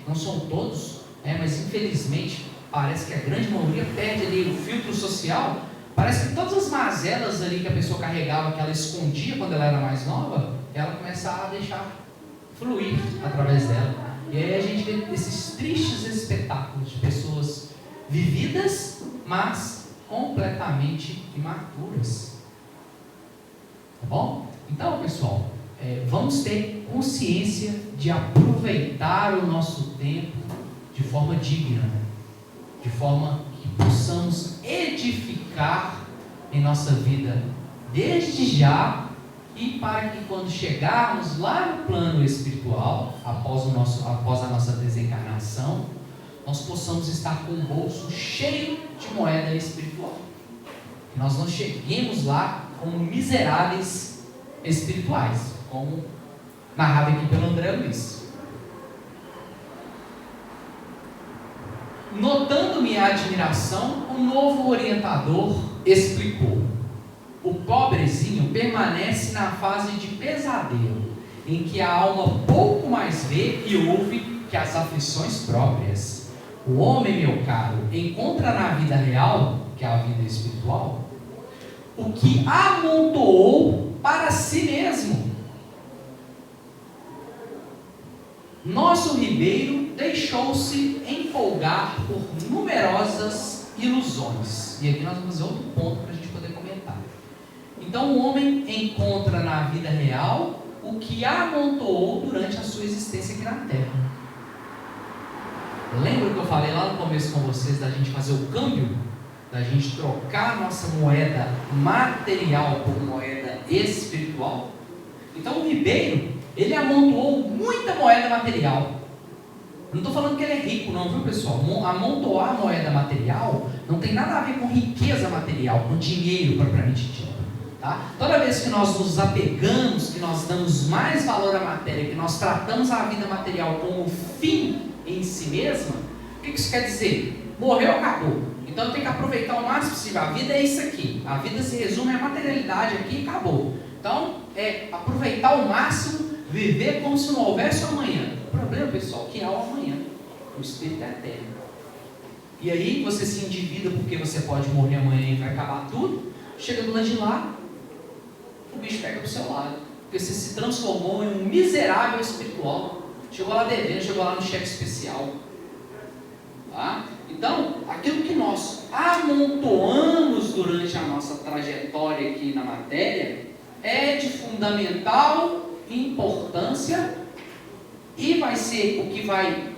não são todos, mas infelizmente parece que a grande maioria perde ali o filtro social. Parece que todas as mazelas ali que a pessoa carregava, que ela escondia quando ela era mais nova, ela começa a deixar fluir através dela. E aí a gente vê esses tristes espetáculos de pessoas vividas, mas completamente imaturas. Tá bom? Então, pessoal, vamos ter consciência de aproveitar o nosso tempo de forma digna, de forma que possamos edificar em nossa vida desde já, e para que quando chegarmos lá no plano espiritual, após a nossa desencarnação, nós possamos estar com o bolso cheio de moeda espiritual. Que nós não cheguemos lá como miseráveis espirituais, como narrado aqui pelo André Luiz. Notando minha admiração, o novo orientador explicou: o pobrezinho permanece na fase de pesadelo, em que a alma pouco mais vê e ouve que as aflições próprias. O homem, meu caro, encontra na vida real, que é a vida espiritual, o que amontoou para si mesmo. Nosso Ribeiro deixou-se empolgar por numerosas ilusões. E aqui nós vamos fazer outro ponto para a gente poder comentar. Então o homem encontra na vida real o que amontoou durante a sua existência aqui na Terra. Lembra que eu falei lá no começo com vocês da gente fazer o câmbio? Da gente trocar a nossa moeda material por moeda espiritual? Então o Ribeiro, ele amontoou muita moeda material. Não estou falando que ele é rico não, viu pessoal? Amontoar moeda material não tem nada a ver com riqueza material, com dinheiro propriamente dito. Tá? Toda vez que nós nos apegamos, que nós damos mais valor à matéria, que nós tratamos a vida material como fim em si mesma, o que isso quer dizer? Morreu, acabou. Então eu tenho que aproveitar o máximo possível. A vida é isso aqui. A vida se resume à materialidade aqui e acabou. Então é aproveitar o máximo, viver como se não houvesse um amanhã. O problema, pessoal, é que há um amanhã. O Espírito é eterno. E aí você se endivida porque você pode morrer amanhã e vai acabar tudo. Chega do lado de lá, o bicho pega pro seu lado, porque você se transformou em um miserável espiritual. Chegou lá devendo, chegou lá no cheque especial. Tá? Então, aquilo que nós amontoamos durante a nossa trajetória aqui na matéria é de fundamental importância e vai ser o que vai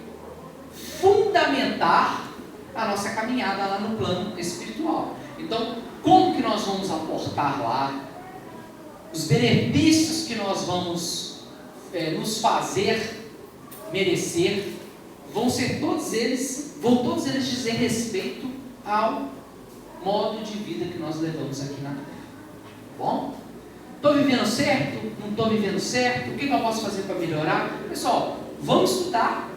fundamentar a nossa caminhada lá no plano espiritual. Então, como que nós vamos aportar lá? Os benefícios que nós vamos nos fazer merecer, vão todos eles dizer respeito ao modo de vida que nós levamos aqui na Terra. Bom? Estou vivendo certo? Não estou vivendo certo? O que eu posso fazer para melhorar? Pessoal, vamos estudar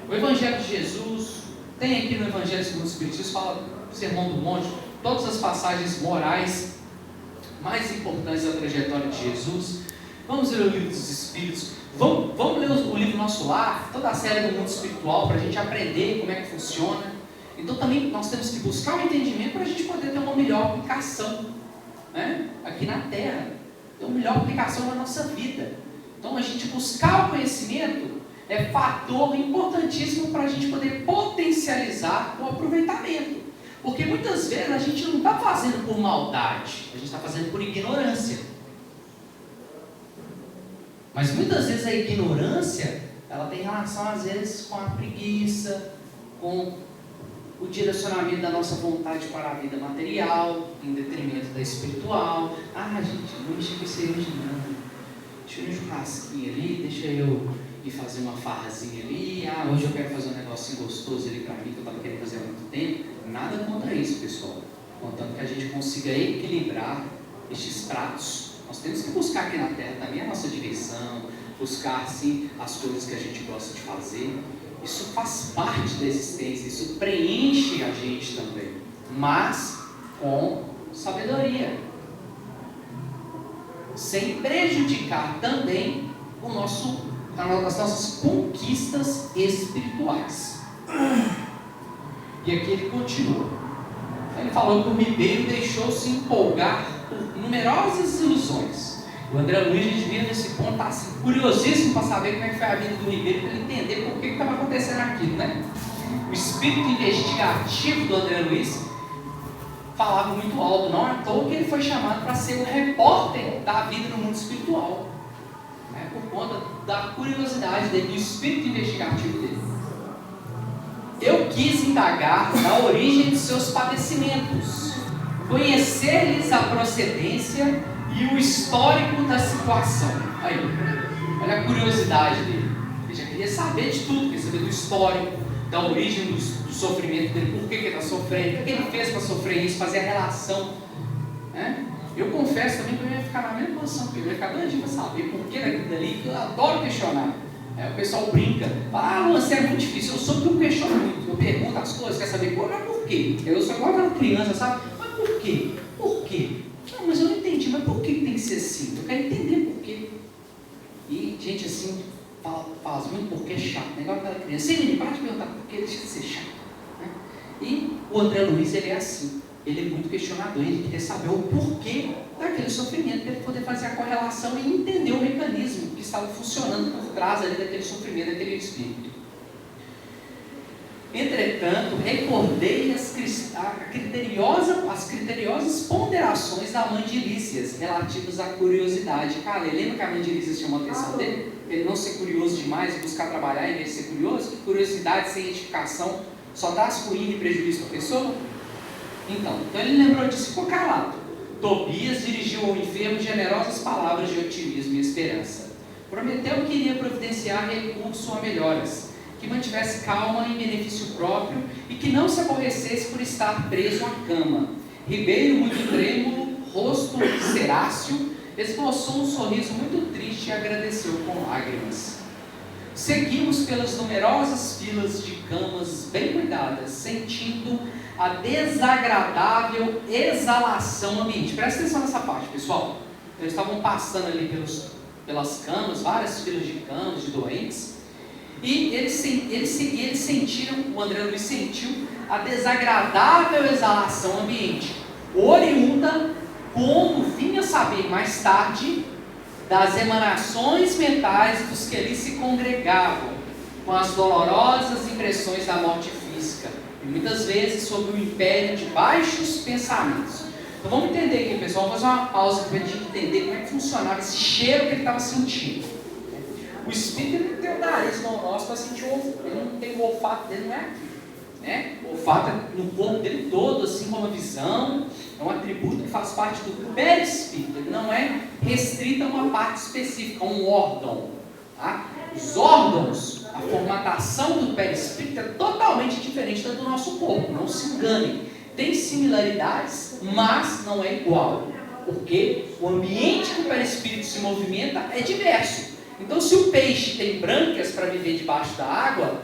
o Evangelho de Jesus. Tem aqui no Evangelho segundo o Espiritismo, fala do Sermão do Monte, todas as passagens morais mais importantes da trajetória de Jesus. Vamos ler o Livro dos Espíritos. Vamos ler o livro Nosso Lar, toda a série do mundo espiritual, para a gente aprender como é que funciona. Então também nós temos que buscar um entendimento para a gente poder ter uma melhor aplicação, né? Aqui na Terra, ter uma melhor aplicação na nossa vida. Então a gente buscar o conhecimento é fator importantíssimo para a gente poder potencializar o aproveitamento. Porque muitas vezes a gente não está fazendo por maldade, a gente está fazendo por ignorância. Mas muitas vezes a ignorância, ela tem relação às vezes com a preguiça, com o direcionamento da nossa vontade para a vida material, em detrimento da espiritual. Gente, não mexer com isso aí hoje não. Deixa eu ir um churrasquinho ali, deixa eu ir fazer uma farrazinha ali. Hoje eu quero fazer um negocinho gostoso ali para mim, que eu estava querendo fazer há muito tempo. Nada contra isso, pessoal. Contanto que a gente consiga equilibrar estes pratos. Nós temos que buscar aqui na Terra também a nossa diversão, buscar sim as coisas que a gente gosta de fazer. Isso faz parte da existência, isso preenche a gente também, mas com sabedoria, sem prejudicar também as nossas conquistas espirituais. E aqui ele continua. Ele falou que o Ribeiro deixou-se empolgar por numerosas ilusões. O André Luiz, a gente vira nesse ponto, está assim, curiosíssimo para saber como é que foi a vida do Ribeiro, para ele entender por que estava acontecendo aquilo, né? O espírito investigativo do André Luiz falava muito alto, não é à toa que ele foi chamado para ser o repórter da vida no mundo espiritual, né? Por conta da curiosidade dele, do espírito investigativo dele. Eu quis indagar na origem de seus padecimentos, conhecer-lhes a procedência e o histórico da situação. Aí, olha a curiosidade dele. Ele já queria saber de tudo, queria saber do histórico, da origem do sofrimento dele, por que ele está sofrendo, o que ele fez para sofrer isso, fazer a relação, né? Eu confesso também que eu ia ficar na mesma posição que ele, eu ia ficar doidinho para saber por que daquilo dali, eu adoro questionar. O pessoal brinca, fala, você é muito difícil, eu sou porque eu questiono muito, eu pergunto as coisas, quer saber mas por quê? Eu sou igual aquela criança, sabe? Mas por quê? Por quê? Não, mas eu não entendi, mas por que tem que ser assim? Eu quero entender por quê. E gente assim, faz muito porque é chato, né? Igual aquela criança, sem me para de perguntar por quê, deixa de ser chato, né? E o André Luiz, ele é assim, ele é muito questionador, ele quer saber o porquê daquele sofrimento, para ele poder fazer a correlação e entender o mecanismo que estava funcionando por trás ali daquele sofrimento, daquele espírito. Entretanto, recordei as criteriosas ponderações da mãe de Lícias relativas à curiosidade. Cara, lembra que a mãe de Lícias chamou a atenção dele? Ele não ser curioso demais e buscar trabalhar em vez de ser curioso? Que curiosidade sem edificação só traz ruína e prejuízo para a pessoa? Então ele lembrou disso e ficou calado. Tobias dirigiu ao enfermo generosas palavras de otimismo e esperança. Prometeu que iria providenciar recurso a melhoras, que mantivesse calma em benefício próprio e que não se aborrecesse por estar preso à cama. Ribeiro, muito trêmulo, rosto ceráceo, esboçou um sorriso muito triste e agradeceu com lágrimas. Seguimos pelas numerosas filas de camas bem cuidadas, sentindo a desagradável exalação ambiente. Presta atenção nessa parte, pessoal. Eles estavam passando ali pelas camas, várias filas de camas, de doentes, e eles sentiram, o André Luiz sentiu a desagradável exalação ambiente, oriunda, como vinha saber mais tarde, das emanações mentais dos que ali se congregavam, com as dolorosas impressões da morte física, e muitas vezes sob o império de baixos pensamentos. Então vamos entender aqui, pessoal, vamos fazer uma pausa para a gente entender como é que funcionava esse cheiro que ele estava sentindo. O espírito ele não tem o nariz não nosso para sentir o olfato, ele não tem o olfato dele, não é aqui. Né? O olfato é no corpo dele todo, assim como a visão, é um atributo que faz parte do perispírito, ele não é restrito a uma parte específica, a um órgão. Tá? Os órgãos, a formatação do perispírito é totalmente diferente da do nosso corpo, não se enganem. Tem similaridades, mas não é igual, porque o ambiente que o perispírito se movimenta é diverso. Então, se o peixe tem brânquias para viver debaixo da água,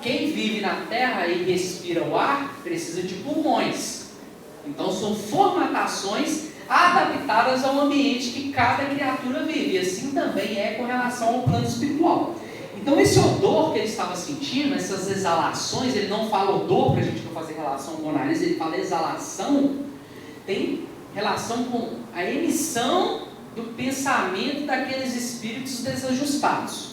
quem vive na terra e respira o ar precisa de pulmões. Então, são formatações adaptadas ao ambiente que cada criatura vive. E assim também é com relação ao plano espiritual. Então, esse odor que ele estava sentindo, essas exalações, ele não fala odor, para a gente não fazer relação com o nariz, ele fala exalação, tem relação com a emissão do pensamento daqueles espíritos desajustados.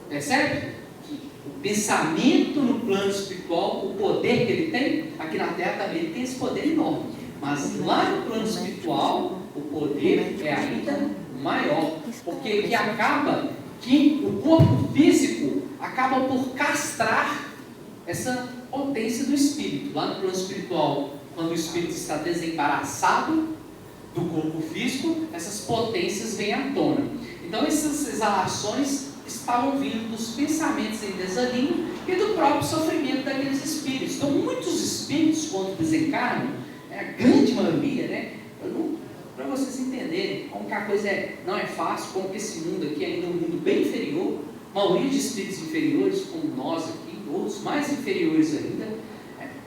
Percebe? Que o pensamento no plano espiritual, o poder que ele tem, aqui na Terra também ele tem esse poder enorme. Mas lá no plano espiritual, o poder é ainda maior. Porque que acaba que o corpo físico acaba por castrar essa potência do espírito. Lá no plano espiritual, quando o espírito está desembaraçado do corpo físico, essas potências vêm à tona. Então essas exalações estavam vindo dos pensamentos em desalinho e do próprio sofrimento daqueles espíritos. Então muitos espíritos, quando desencarnam, a grande maioria, né, para vocês entenderem como que a coisa não é fácil, como que esse mundo aqui ainda é um mundo bem inferior, a maioria de espíritos inferiores, como nós aqui, outros mais inferiores ainda,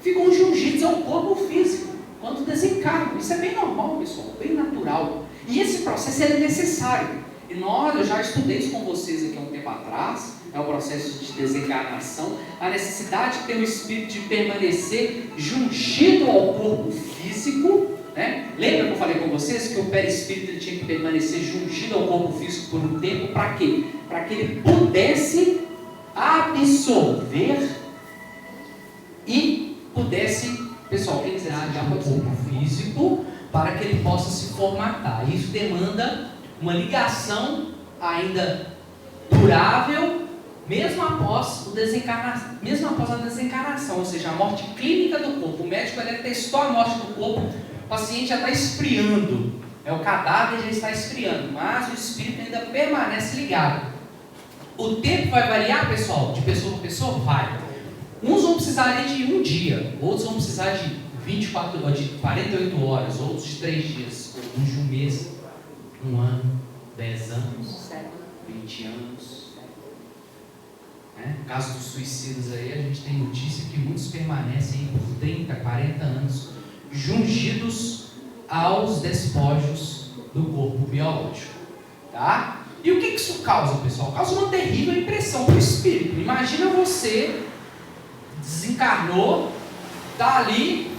ficam jungidos ao corpo físico quando desencarnam. Isso é bem normal, pessoal, bem natural. E esse processo é necessário. E eu já estudei isso com vocês aqui há um tempo atrás, é o processo de desencarnação, a necessidade de ter o espírito de permanecer jungido ao corpo físico, né? Lembra que eu falei com vocês que o perispírito ele tinha que permanecer jungido ao corpo físico por um tempo, para quê? Para que ele pudesse absorver e pudesse, pessoal, quem quiser estudar o corpo físico, para que ele possa se formatar. Isso demanda uma ligação ainda durável, mesmo após a desencarnação, ou seja, a morte clínica do corpo. O médico ele testou a morte do corpo, o paciente já está esfriando, o cadáver já está esfriando, mas o espírito ainda permanece ligado. O tempo vai variar, pessoal, de pessoa para pessoa? Vai. Uns vão precisar de um dia, outros vão precisar de 48 horas, outros de 3 dias, outros de um mês, 1 ano, 10 anos, 20 anos. No caso dos suicidas aí, a gente tem notícia que muitos permanecem por 30, 40 anos jungidos aos despojos do corpo biológico. Tá? E o que isso causa, pessoal? Causa uma terrível impressão para o espírito. Imagina você desencarnou, está ali,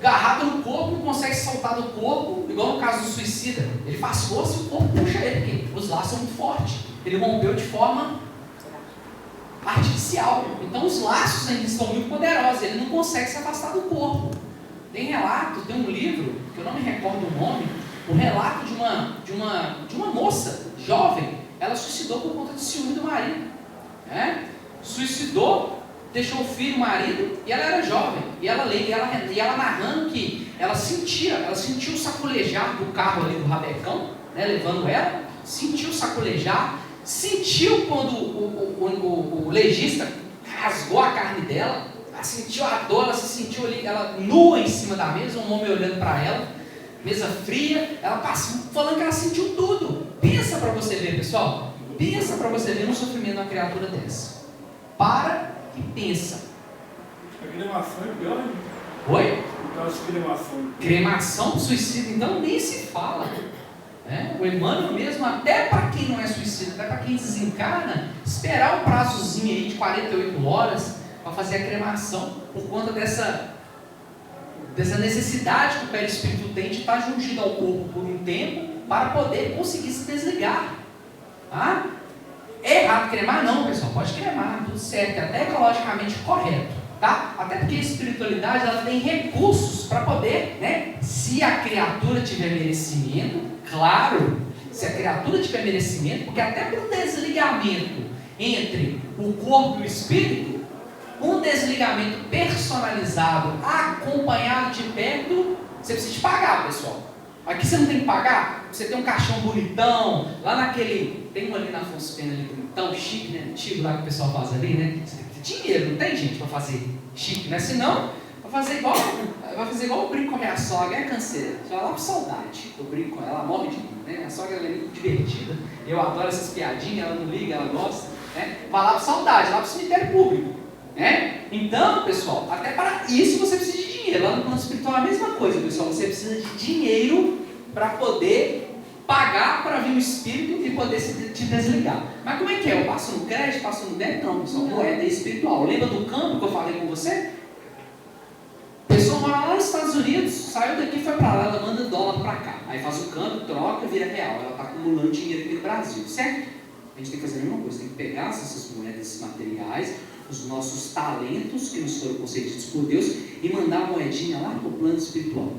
agarrado no corpo, não consegue soltar do corpo, igual no caso do suicida. Ele faz força e o corpo puxa ele, porque os laços são muito fortes. Ele rompeu de forma artificial. Então os laços ainda estão muito poderosos, ele não consegue se afastar do corpo. Tem relato, tem um livro, que eu não me recordo o nome, o relato de uma moça jovem, ela suicidou por conta de ciúme do marido. Suicidou, deixou o filho, o marido, e ela era jovem. E ela narrando que ela sentiu o sacolejar do carro ali do rabecão, né, levando ela, sentiu o sacolejar, sentiu quando o legista rasgou a carne dela, ela sentiu a dor, ela se sentiu ali, ela nua em cima da mesa, um homem olhando para ela, mesa fria, ela passa falando que ela sentiu tudo. Pensa para você ver, pessoal. Pensa para você ver um sofrimento de uma criatura dessa. Para e pensa. A cremação é pior, hein? Oi? Cremação. Cremação, suicídio, então nem se fala. O Emmanuel mesmo, até para quem não é suicida, até para quem desencarna, esperar um prazozinho aí de 48 horas para fazer a cremação, por conta dessa necessidade que o perispírito tem de estar jungido ao corpo por um tempo, para poder conseguir se desligar. Tá? É errado cremar? Não, pessoal, pode cremar, tudo certo, é até ecologicamente correto. Tá? Até porque a espiritualidade ela tem recursos para poder, se a criatura tiver merecimento, claro, se a criatura tiver merecimento, porque até para o desligamento entre o corpo e o espírito, um desligamento personalizado, acompanhado de perto, você precisa de pagar, pessoal. Aqui você não tem que pagar, você tem um caixão bonitão, lá naquele, tem um ali na Afonso Pena ali bonitão, chique, né? Antigo lá que o pessoal faz ali, né? Você tem que ter dinheiro, não tem gente para fazer chique, né? Senão, vai fazer igual o brinco com a minha sogra, é canseira. Você vai lá com saudade, eu brinco com ela, ela morre de mim, né? Minha sogra ela é muito divertida, eu adoro essas piadinhas, ela não liga, ela gosta, né? Vai lá com saudade, lá pro cemitério público, né? Então, pessoal, até para isso você precisa de dinheiro. Lá no plano espiritual é a mesma coisa, pessoal. Você precisa de dinheiro para poder pagar para vir o espírito e poder te desligar. Mas como é que é? Eu passo no crédito, passo no débito? Não, pessoal, moeda espiritual. Lembra do câmbio que eu falei com você? A pessoa mora lá nos Estados Unidos, saiu daqui e foi para lá, ela manda dólar para cá. Aí faz o câmbio, troca, vira real. Ela está acumulando dinheiro aqui no Brasil, certo? A gente tem que fazer a mesma coisa, tem que pegar essas moedas, esses materiais, os nossos talentos que nos foram concedidos por Deus e mandar a moedinha lá para o plano espiritual.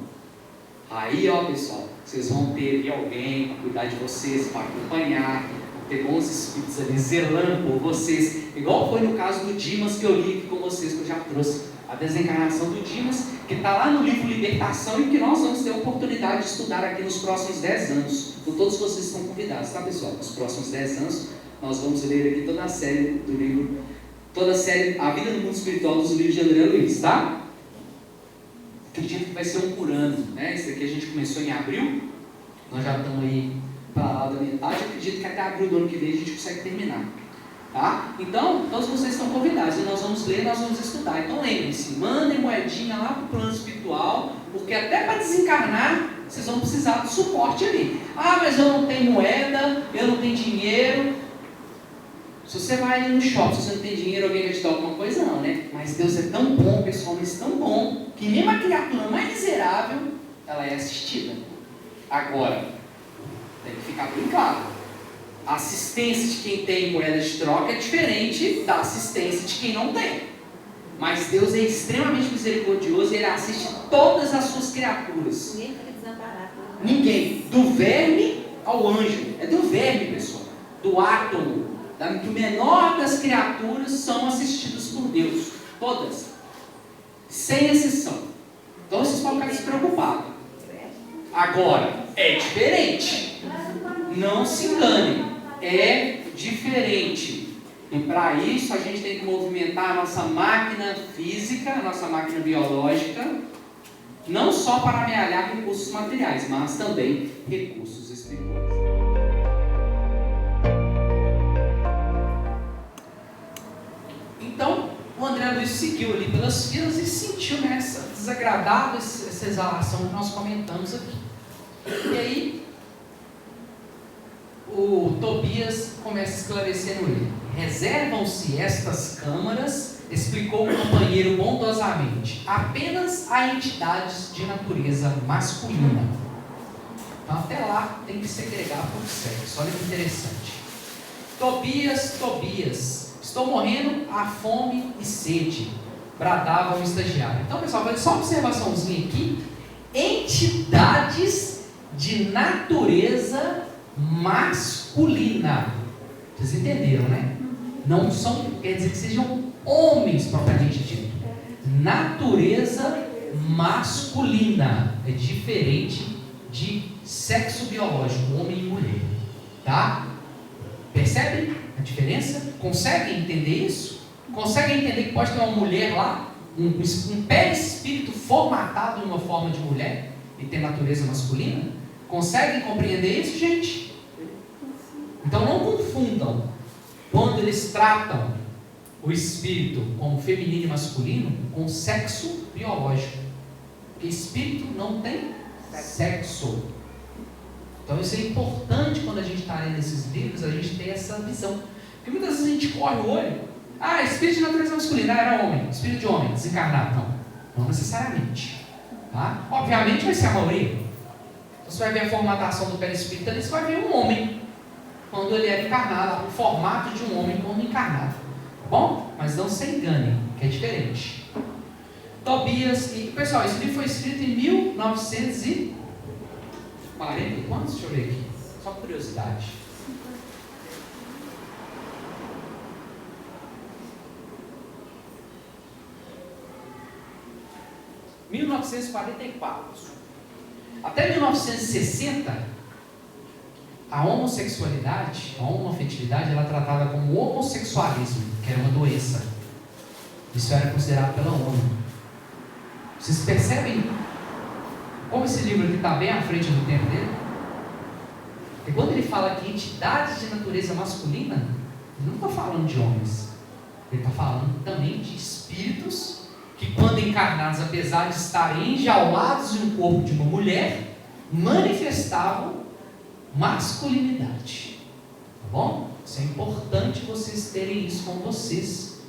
Aí, ó, pessoal, vocês vão ter ali alguém para cuidar de vocês, para acompanhar, ter bons espíritos ali zelando por vocês, igual foi no caso do Dimas que eu li aqui com vocês, que eu já trouxe a desencarnação do Dimas, que está lá no livro Libertação e que nós vamos ter a oportunidade de estudar aqui nos próximos 10 anos. Então todos vocês estão convidados, tá, pessoal? Nos próximos 10 anos nós vamos ler aqui toda a série do livro, toda a série A Vida no Mundo Espiritual dos livros de André Luiz, tá? Acredito que vai ser um por ano, né? Esse aqui a gente começou em abril, nós já estamos aí para lá da metade, acredito que até abril do ano que vem a gente consegue terminar, tá? Então, todos vocês estão convidados, e nós vamos ler, nós vamos estudar. Então lembrem-se, mandem moedinha lá para o plano espiritual, porque até para desencarnar, vocês vão precisar do suporte ali. Ah, mas eu não tenho moeda, eu não tenho dinheiro. Se você vai ali no shopping, se você não tem dinheiro, alguém vai te dar alguma coisa? Não, né? Mas Deus é tão bom, pessoal, mas tão bom, que mesmo a criatura mais miserável, ela é assistida. Agora, tem que ficar bem claro. A assistência de quem tem moeda de troca é diferente da assistência de quem não tem. Mas Deus é extremamente misericordioso e Ele assiste todas as suas criaturas. Ninguém fica desamparado. Ninguém. Do verme ao anjo. É do verme, pessoal. Do átomo. Do menor das criaturas são assistidas por Deus. Todas. Sem exceção. Então vocês podem ficar despreocupados. Agora, é diferente. Não se enganem. É diferente. E para isso a gente tem que movimentar a nossa máquina física, a nossa máquina biológica, não só para amealhar recursos materiais, mas também recursos espirituais. Então, o André Luiz seguiu ali pelas filas e sentiu essa desagradável, essa exalação que nós comentamos aqui. E aí, o Tobias começa esclarecendo ele. Reservam-se estas câmaras, explicou o companheiro bondosamente, apenas a entidades de natureza masculina. Então até lá tem que segregar por sexo. Olha que interessante. Tobias, Tobias, estou morrendo à fome e sede, bradava o estagiário. Então, pessoal, só uma observaçãozinha aqui. Entidades de natureza masculina. Vocês entenderam, né? Não são, quer dizer que sejam homens propriamente dito. Natureza masculina é diferente de sexo biológico, homem e mulher. Tá? Percebem a diferença? Conseguem entender isso? Conseguem entender que pode ter uma mulher lá, um perispírito formatado em uma forma de mulher? e tem natureza masculina? Conseguem compreender isso, gente? Então não confundam quando eles tratam o espírito como feminino e masculino com sexo biológico. Porque espírito não tem sexo. Então isso é importante quando a gente está lendo esses livros, a gente ter essa visão. Porque muitas vezes a gente corre o olho. Espírito de natureza masculina, era homem. Espírito de homem, desencarnado. Não necessariamente. Tá? Obviamente vai ser a maioria. Então você vai ver a formatação do perispírito ali, você vai ver um homem quando ele é encarnado, o formato de um homem quando encarnado. Tá bom? Mas não se enganem, que é diferente. Tobias, e pessoal, esse livro foi escrito em 1940 e quantos? Deixa eu ver aqui, só por curiosidade. Em 1944. Até 1960, a homossexualidade, a homoafetividade, era tratada como homossexualismo, que era uma doença. Isso era considerado pela ONU. Vocês percebem como esse livro aqui está bem à frente do tempo dele? E quando ele fala aqui entidades de natureza masculina, ele não está falando de homens. Ele está falando também de espíritos que, quando encarnados, apesar de estarem enjaulados em um corpo de uma mulher, manifestavam masculinidade. Tá bom? Isso é importante vocês terem isso com vocês.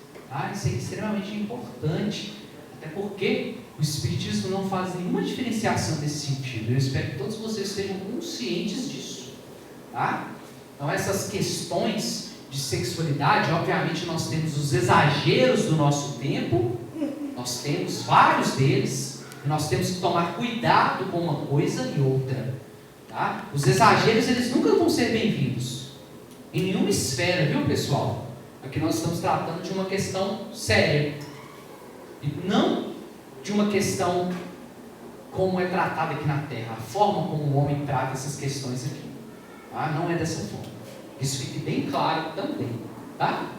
Isso é extremamente importante. Até porque o Espiritismo não faz nenhuma diferenciação nesse sentido. Eu espero que todos vocês estejam conscientes disso. Tá? Então essas questões de sexualidade, obviamente nós temos os exageros do nosso tempo, nós temos vários deles, e nós temos que tomar cuidado com uma coisa e outra. Tá? Os exageros, eles nunca vão ser bem-vindos, em nenhuma esfera, viu pessoal? Aqui nós estamos tratando de uma questão séria, e não de uma questão como é tratada aqui na Terra, a forma como o homem trata essas questões aqui. Tá? Não é dessa forma. Isso fique bem claro também. Tá?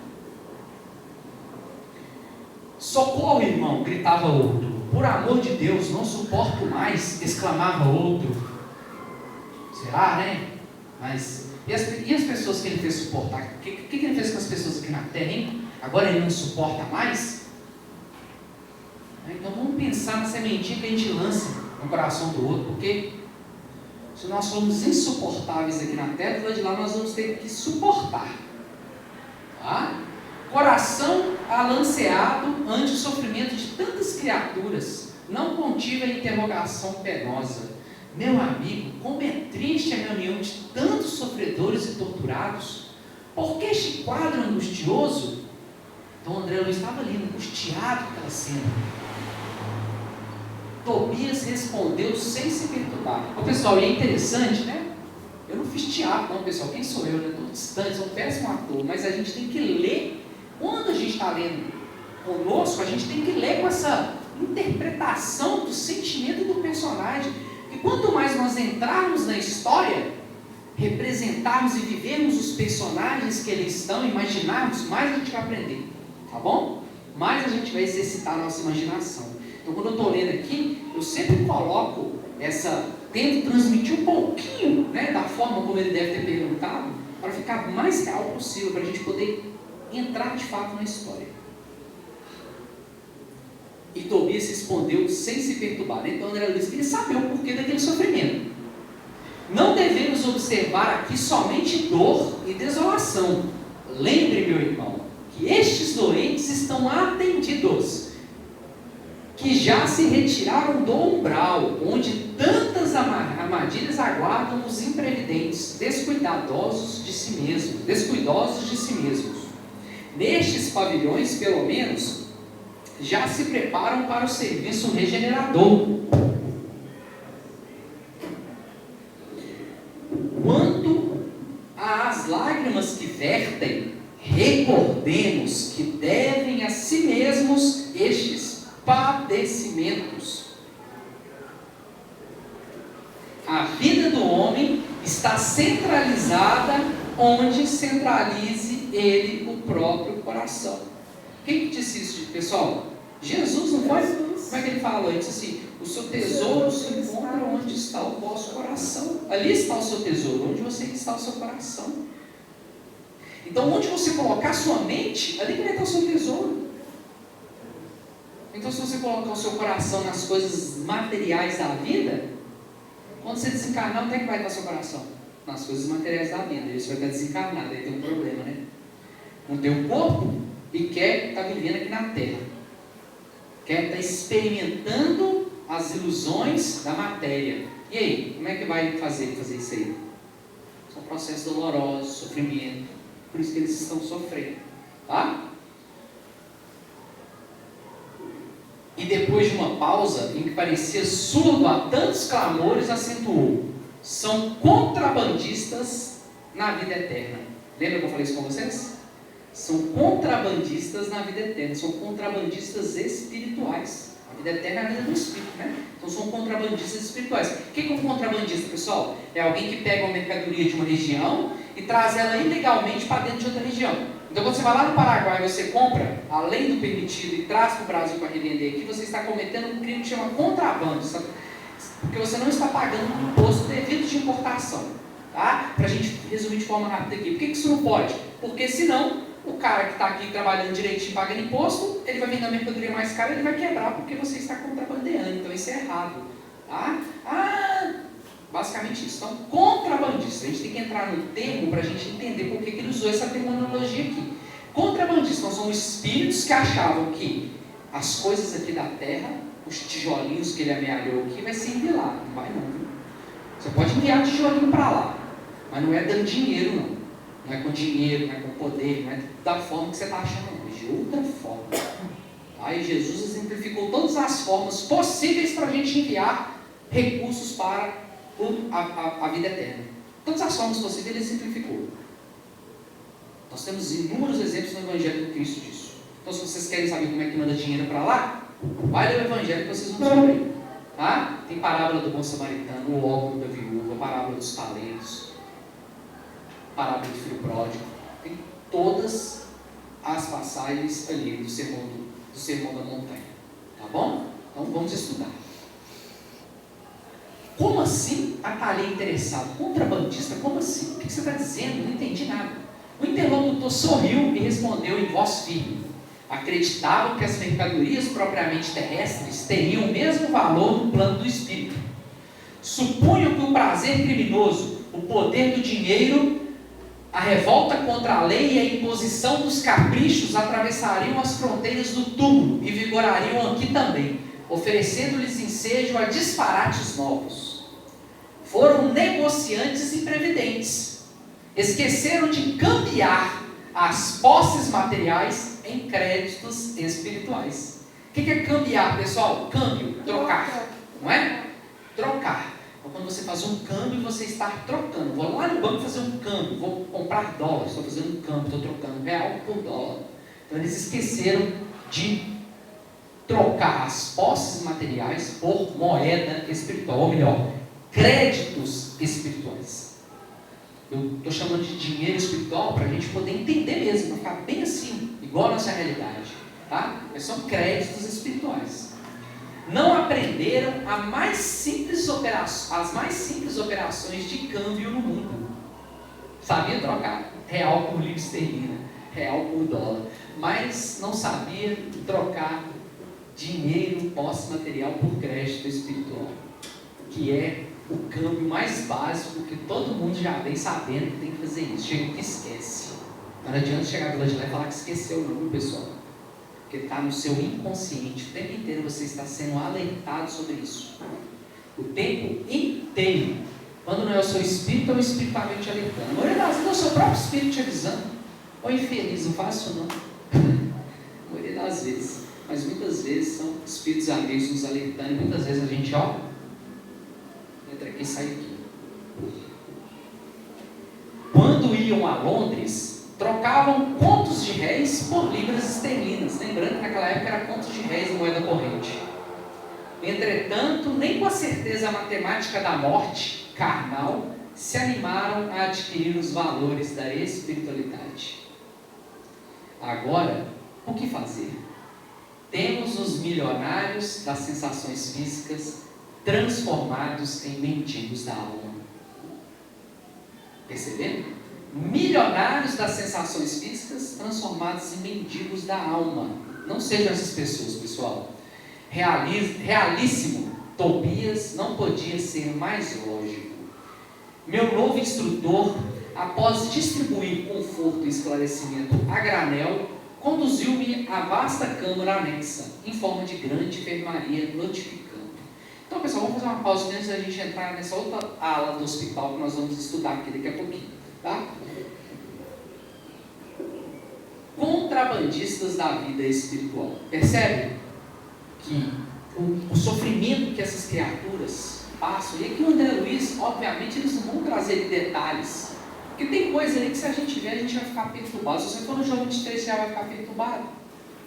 Socorro, irmão, gritava outro. Por amor de Deus, não suporto mais, exclamava outro. Será, né? Mas e as pessoas que ele fez suportar? O que ele fez com as pessoas aqui na Terra, hein? Agora ele não suporta mais? Então vamos pensar na sementinha que a gente lança no coração do outro, porque se nós somos insuportáveis aqui na Terra, do lado de lá nós vamos ter que suportar. Tá? Coração alanceado ante o sofrimento de tantas criaturas, não contive a interrogação penosa. Meu amigo, como é triste a reunião de tantos sofredores e torturados. Por que este quadro angustioso? Então André Luiz estava ali, angustiado com aquela cena. Tobias respondeu sem se perturbar. Pessoal, e é interessante, né? Eu não fiz teatro, não, pessoal. Quem sou eu? Eu estou distante, sou um péssimo ator. Mas a gente tem que ler. Quando a gente está lendo conosco, a gente tem que ler com essa interpretação do sentimento do personagem. E quanto mais nós entrarmos na história, representarmos e vivermos os personagens que eles estão, imaginarmos, mais a gente vai aprender. Tá bom? Mais a gente vai exercitar a nossa imaginação. Então, quando eu estou lendo aqui, eu sempre coloco tento transmitir um pouquinho, né, da forma como ele deve ter perguntado, para ficar o mais real possível, para a gente poder entrar de fato na história. E Tobias respondeu sem se perturbar. Então André Luiz queria saber o porquê daquele sofrimento. Não devemos observar aqui somente dor e desolação. Lembre, meu irmão, que estes doentes estão atendidos, que já se retiraram do umbral, onde tantas armadilhas aguardam os imprevidentes, descuidadosos de si mesmos. Nestes pavilhões, pelo menos, já se preparam para o serviço regenerador. Quanto às lágrimas que vertem, recordemos que devem a si mesmos estes padecimentos. A vida do homem está centralizada onde centralize ele o próprio coração. Quem disse isso, pessoal? Jesus, não foi? Como é que ele falou? Ele disse assim: o seu tesouro se encontra onde ali está o seu tesouro, onde você está o seu coração. Então, onde você colocar a sua mente, ali que vai estar o seu tesouro. Então, se você colocar o seu coração nas coisas materiais da vida, quando você desencarnar, onde é que vai estar o seu coração? Nas coisas materiais da vida. Aí você vai estar desencarnado, aí tem um problema, né? Não tem um corpo e quer estar vivendo aqui na Terra. Quer estar experimentando as ilusões da matéria. E aí, como é que vai fazer isso aí? São processos dolorosos, sofrimento. Por isso que eles estão sofrendo. Tá? E depois de uma pausa, em que parecia surdo a tantos clamores, acentuou: são contrabandistas na vida eterna. Lembra que eu falei isso com vocês? São contrabandistas na vida eterna. São contrabandistas espirituais. A vida eterna é a vida do espírito, né? Então são contrabandistas espirituais. O que é um contrabandista, pessoal? É alguém que pega uma mercadoria de uma região e traz ela ilegalmente para dentro de outra região. Então quando você vai lá no Paraguai e você compra, além do permitido, e traz para o Brasil para revender aqui, você está cometendo um crime que chama contrabando, sabe? Porque você não está pagando um imposto devido de importação. Tá? Para a gente resumir de forma rápida aqui. Por que isso não pode? Porque senão o cara que está aqui trabalhando direitinho, pagando imposto, ele vai vender a mercadoria mais cara, ele vai quebrar porque você está contrabandeando. Então isso é errado. Tá? Basicamente isso. Então, contrabandista. A gente tem que entrar no termo para a gente entender por que ele usou essa terminologia aqui. Contrabandistas então, são espíritos que achavam que as coisas aqui da terra, os tijolinhos que ele amealhou aqui, vai ser enviado. Não vai não, viu? Você pode enviar tijolinho para lá, mas não é dando dinheiro não. Não é com dinheiro, não é com poder, não é da forma que você está achando, não. É de outra forma. Aí Jesus exemplificou todas as formas possíveis para a gente enviar recursos para a vida eterna. Todas as formas possíveis ele exemplificou. Nós temos inúmeros exemplos no Evangelho do Cristo disso. Então, se vocês querem saber como é que manda dinheiro para lá, vai ler o Evangelho que vocês vão descobrir. Tá? Tem parábola do bom samaritano, o óculo da viúva, parábola dos talentos, parábola do filho pródigo. Tem todas as passagens ali do sermão da montanha. Tá bom? Então vamos estudar. Como assim a talha interessado? Contrabandista, como assim? O que você está dizendo? Não entendi nada. O interlocutor sorriu e respondeu em voz firme. Acreditavam que as mercadorias propriamente terrestres teriam o mesmo valor no plano do espírito. Supunham que o prazer criminoso, o poder do dinheiro, a revolta contra a lei e a imposição dos caprichos atravessariam as fronteiras do túmulo e vigorariam aqui também, oferecendo-lhes ensejo a disparates novos. Foram negociantes imprevidentes. Esqueceram de cambiar as posses materiais em créditos espirituais. O que é cambiar, pessoal? Câmbio, trocar, não é? Trocar. Então, quando você faz um câmbio, você está trocando. Vou lá no banco fazer um câmbio, vou comprar dólar, estou fazendo um câmbio, estou trocando real por dólar. Então, eles esqueceram de trocar as posses materiais por moeda espiritual, ou melhor, créditos espirituais. Eu estou chamando de dinheiro espiritual para a gente poder entender mesmo, para ficar bem assim, igual a nossa realidade. Tá? Mas são créditos espirituais. Não aprenderam as mais simples operações de câmbio no mundo. Sabia trocar real por libra esterlina, real por dólar, mas não sabia trocar dinheiro, posse material por crédito espiritual, que é o câmbio mais básico que todo mundo já vem sabendo que tem que fazer isso. Chega que esquece. Não adianta chegar lá de lá e falar que esqueceu não, viu, pessoal? Porque está no seu inconsciente. O tempo inteiro você está sendo alertado sobre isso. O tempo inteiro. Quando não é o seu espírito, é o espírito que está te alertando. A maioria das vezes é o seu próprio espírito te avisando. Ô infeliz, não faço não. A maioria das vezes. Mas muitas vezes são espíritos amigos nos alertando. E muitas vezes a gente, entra aqui e sai aqui. Quando iam a Londres, trocavam contos de réis por libras esterlinas. Lembrando que naquela época era contos de réis em moeda corrente. Entretanto, nem com a certeza matemática da morte carnal se animaram a adquirir os valores da espiritualidade. Agora, o que fazer? Temos os milionários das sensações físicas transformados em mendigos da alma. Percebendo? Milionários das sensações físicas transformados em mendigos da alma. Não sejam essas pessoas, pessoal. Realíssimo, Tobias não podia ser mais lógico. Meu novo instrutor, após distribuir conforto e esclarecimento a granel, conduziu-me à vasta câmara anexa, em forma de grande enfermaria notificante. Então, pessoal, vamos fazer uma pausa antes da gente entrar nessa outra ala do hospital que nós vamos estudar aqui daqui a pouquinho, tá? Contrabandistas da vida espiritual. Percebe que o sofrimento que essas criaturas passam, e aqui o André Luiz, obviamente, eles não vão trazer detalhes, porque tem coisa ali que se a gente ver, a gente vai ficar perturbado. Se você for no jogo 23, você já vai ficar perturbado.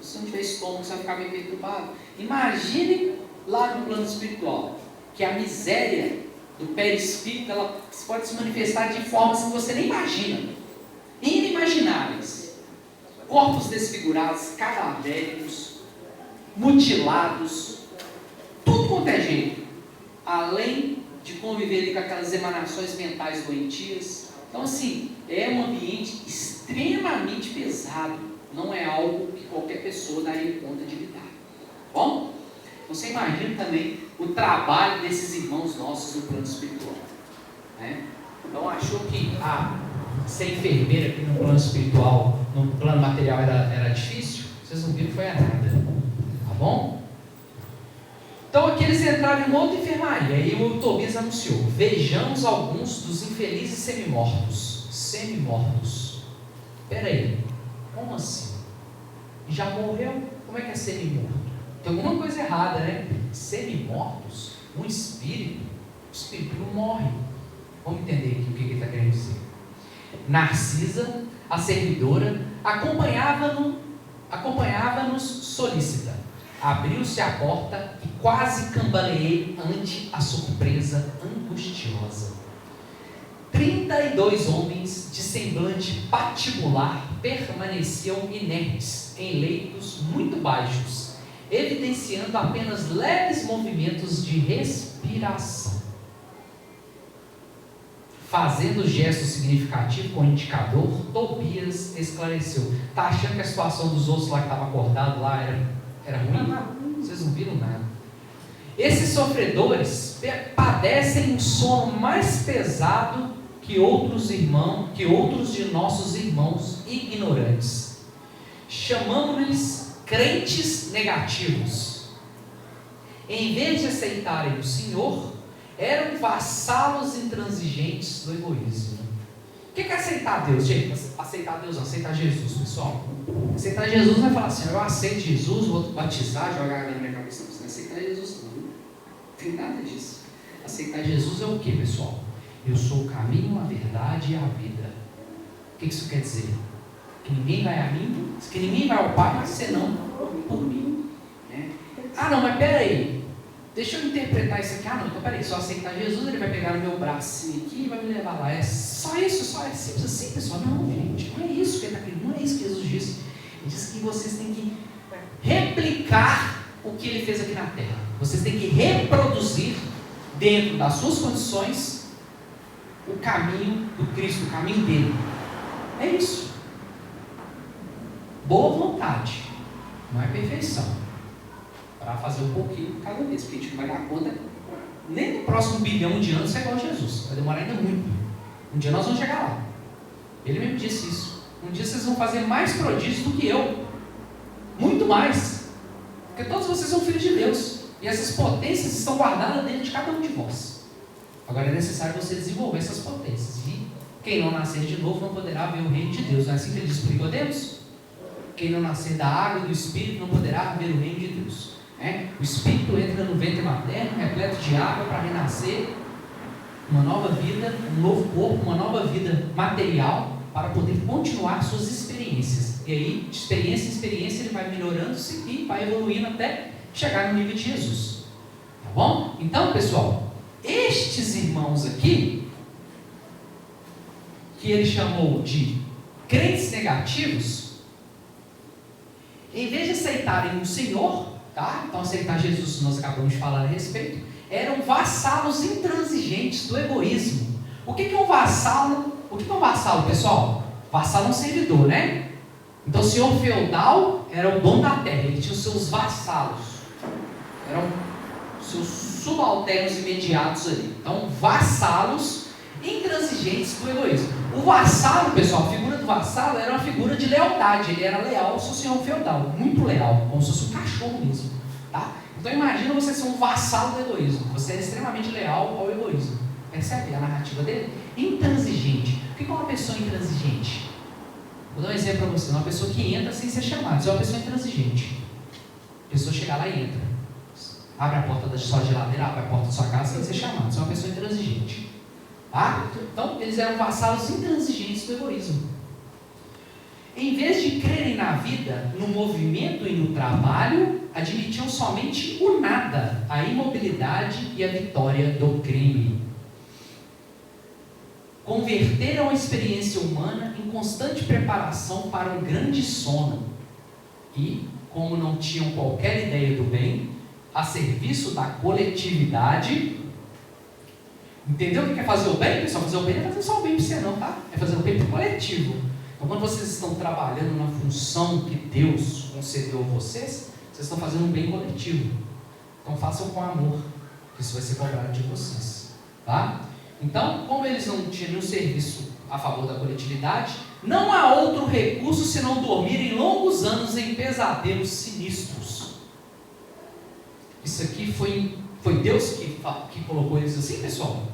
Se não tiver estômago, você vai ficar meio perturbado. Imagine lá no plano espiritual, que a miséria do perispírito, ela pode se manifestar de formas que você nem imagina, inimagináveis. Corpos desfigurados, cadavéricos, mutilados, tudo quanto é jeito, além de conviver ali com aquelas emanações mentais doentias. Então, assim, é um ambiente extremamente pesado, não é algo que qualquer pessoa daria conta de lidar. Bom? Você imagina também o trabalho desses irmãos nossos no plano espiritual, né? Então, achou que ser enfermeira aqui no plano espiritual, no plano material era difícil? Vocês não viram que foi a nada, tá bom? Então aqui eles entraram em outra enfermaria, e o Tobias anunciou: vejamos alguns dos infelizes semimortos. Semimortos. Espera aí, como assim? Já morreu? Como é que é semimorto? Tem alguma coisa errada, né? Semimortos? O espírito não morre. Vamos entender aqui o que ele está querendo dizer. Narcisa, a servidora, acompanhava-nos solícita. Abriu-se a porta e quase cambaleei ante a surpresa angustiosa. 32 homens de semblante patibular permaneciam inertes em leitos muito baixos, evidenciando apenas leves movimentos de respiração. Fazendo gesto significativo com o indicador, Tobias esclareceu: está achando que a situação dos outros lá que estavam acordados lá era ruim? Vocês não viram nada. Esses sofredores padecem um sono mais pesado que outros de nossos irmãos ignorantes. Chamamos-lhes crentes negativos. Em vez de aceitarem o Senhor, eram vassalos intransigentes do egoísmo. O que é aceitar Deus, gente? Aceitar Deus não, aceitar Jesus, pessoal. Aceitar Jesus não é falar assim: eu aceito Jesus, vou batizar, jogar água na minha cabeça. Não aceitar Jesus não tem nada disso. Aceitar Jesus é o que, pessoal? Eu sou o caminho, a verdade e a vida. O que isso quer dizer? Que ninguém vai a mim, que ninguém vai ao Pai senão por mim, né? Não, mas peraí, deixa eu interpretar isso aqui. Não, então peraí, se eu aceitar Jesus, ele vai pegar no meu braço aqui e vai me levar lá. É só isso, só é simples assim, pessoal. Não, gente, não é isso que ele está querendo, não é isso que Jesus disse. Ele disse que vocês têm que replicar o que ele fez aqui na terra. Vocês têm que reproduzir dentro das suas condições o caminho do Cristo, o caminho dele. É isso. Boa vontade, não é perfeição. Para fazer um pouquinho cada vez, porque a gente não vai dar conta nem no próximo bilhão de anos ser igual a Jesus. Vai demorar ainda muito. Um dia nós vamos chegar lá. Ele mesmo disse isso. Um dia vocês vão fazer mais prodígios do que eu. Muito mais. Porque todos vocês são filhos de Deus. E essas potências estão guardadas dentro de cada um de vós. Agora é necessário você desenvolver essas potências. E quem não nascer de novo não poderá ver o reino de Deus. Não é assim que ele diz para Nicodemus? Quem não nascer da água e do Espírito não poderá ver o reino de Deus. O Espírito entra no ventre materno, repleto de água, para renascer uma nova vida, um novo corpo, uma nova vida material, para poder continuar suas experiências. E aí, de experiência em experiência, ele vai melhorando-se e vai evoluindo até chegar no nível de Jesus. Tá bom? Então, pessoal, estes irmãos aqui, que ele chamou de crentes negativos, em vez de aceitarem o Senhor, tá? Então aceitar Jesus, nós acabamos de falar a respeito, eram vassalos intransigentes do egoísmo. O que é um vassalo O que é um vassalo, pessoal? Vassalo é um servidor, né? Então o senhor feudal era o dono da terra, ele tinha os seus vassalos, eram os seus subalternos imediatos ali. Então, vassalos intransigentes do egoísmo. O vassalo, pessoal, a figura do vassalo era uma figura de lealdade, ele era leal ao seu senhor feudal, muito leal, como se fosse um cachorro mesmo, tá? Então imagina você ser um vassalo do egoísmo, você é extremamente leal ao egoísmo. Percebe a narrativa dele? Intransigente. O que é uma pessoa intransigente? Vou dar um exemplo para você. Uma pessoa que entra sem ser chamada. Isso é uma pessoa intransigente. A pessoa chega lá e entra. Abre a porta da sua geladeira, abre a porta da sua casa sem ser chamado. Isso é uma pessoa intransigente. Tá? Então, eles eram vassalos intransigentes do egoísmo. Em vez de crerem na vida, no movimento e no trabalho, admitiam somente o nada, a imobilidade e a vitória do crime. Converteram a experiência humana em constante preparação para um grande sono e, como não tinham qualquer ideia do bem, a serviço da coletividade. Entendeu o que é fazer o bem? Pessoal, fazer o bem não é fazer só o bem para você não, tá? É fazer o bem para o coletivo. Então, quando vocês estão trabalhando na função que Deus concedeu a vocês, vocês estão fazendo um bem coletivo. Então, façam com amor, que isso vai ser cobrado de vocês, tá? Então, como eles não tinham nenhum serviço a favor da coletividade, não há outro recurso senão dormirem longos anos em pesadelos sinistros. Isso aqui foi Deus que colocou eles assim, pessoal?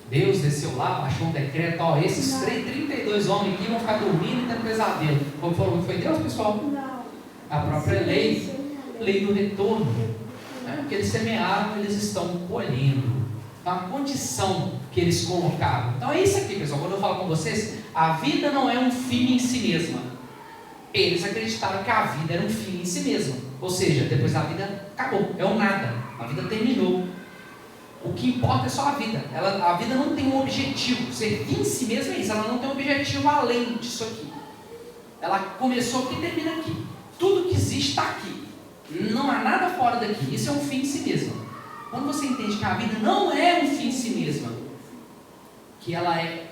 Deus desceu lá, baixou um decreto, ó, esses 32 homens aqui vão ficar dormindo e tendo pesadelo. Como falou, foi Deus, pessoal? Não. A própria lei do retorno. Né? O que eles semearam, eles estão colhendo. A condição que eles colocaram. Então é isso aqui, pessoal. Quando eu falo com vocês, a vida não é um fim em si mesma. Eles acreditaram que a vida era um fim em si mesma. Ou seja, depois da vida acabou, é um nada. A vida terminou. O que importa é só a vida. A vida não tem um objetivo. Ser fim em si mesma é isso. Ela não tem um objetivo além disso aqui. Ela começou aqui e termina aqui. Tudo que existe está aqui. Não há nada fora daqui. Isso é um fim em si mesma. Quando você entende que a vida não é um fim em si mesma, que ela é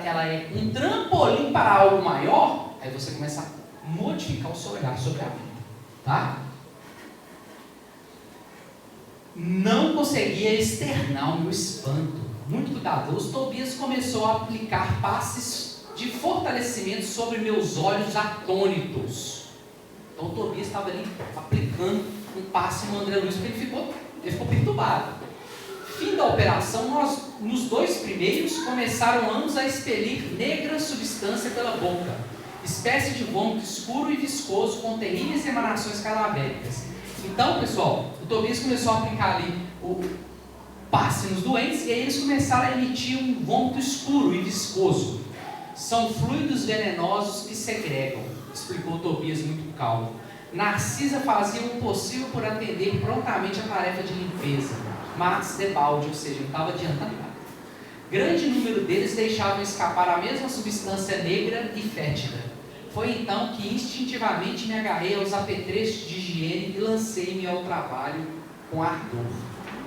ela é um trampolim para algo maior, aí você começa a modificar o seu olhar sobre a vida, tá? Não conseguia externar o meu espanto. Muito cuidadoso, Tobias começou a aplicar passes de fortalecimento sobre meus olhos atônitos. Então Tobias estava ali aplicando um passe no André Luiz, porque ele ficou perturbado. Fim da operação, nos dois primeiros, começaram ambos a expelir negra substância pela boca, espécie de vômito escuro e viscoso, com terríveis emanações cadavéricas. Então, pessoal, o Tobias começou a aplicar ali o passe nos doentes, e aí eles começaram a emitir um vômito escuro e viscoso. São fluidos venenosos que segregam, explicou o Tobias muito calmo. Narcisa fazia o possível por atender prontamente a tarefa de limpeza, mas debalde, ou seja, não estava adiantando nada. Grande número deles deixavam escapar a mesma substância negra e fétida. Foi então que instintivamente me agarrei aos apetrechos de higiene e lancei-me ao trabalho com ardor.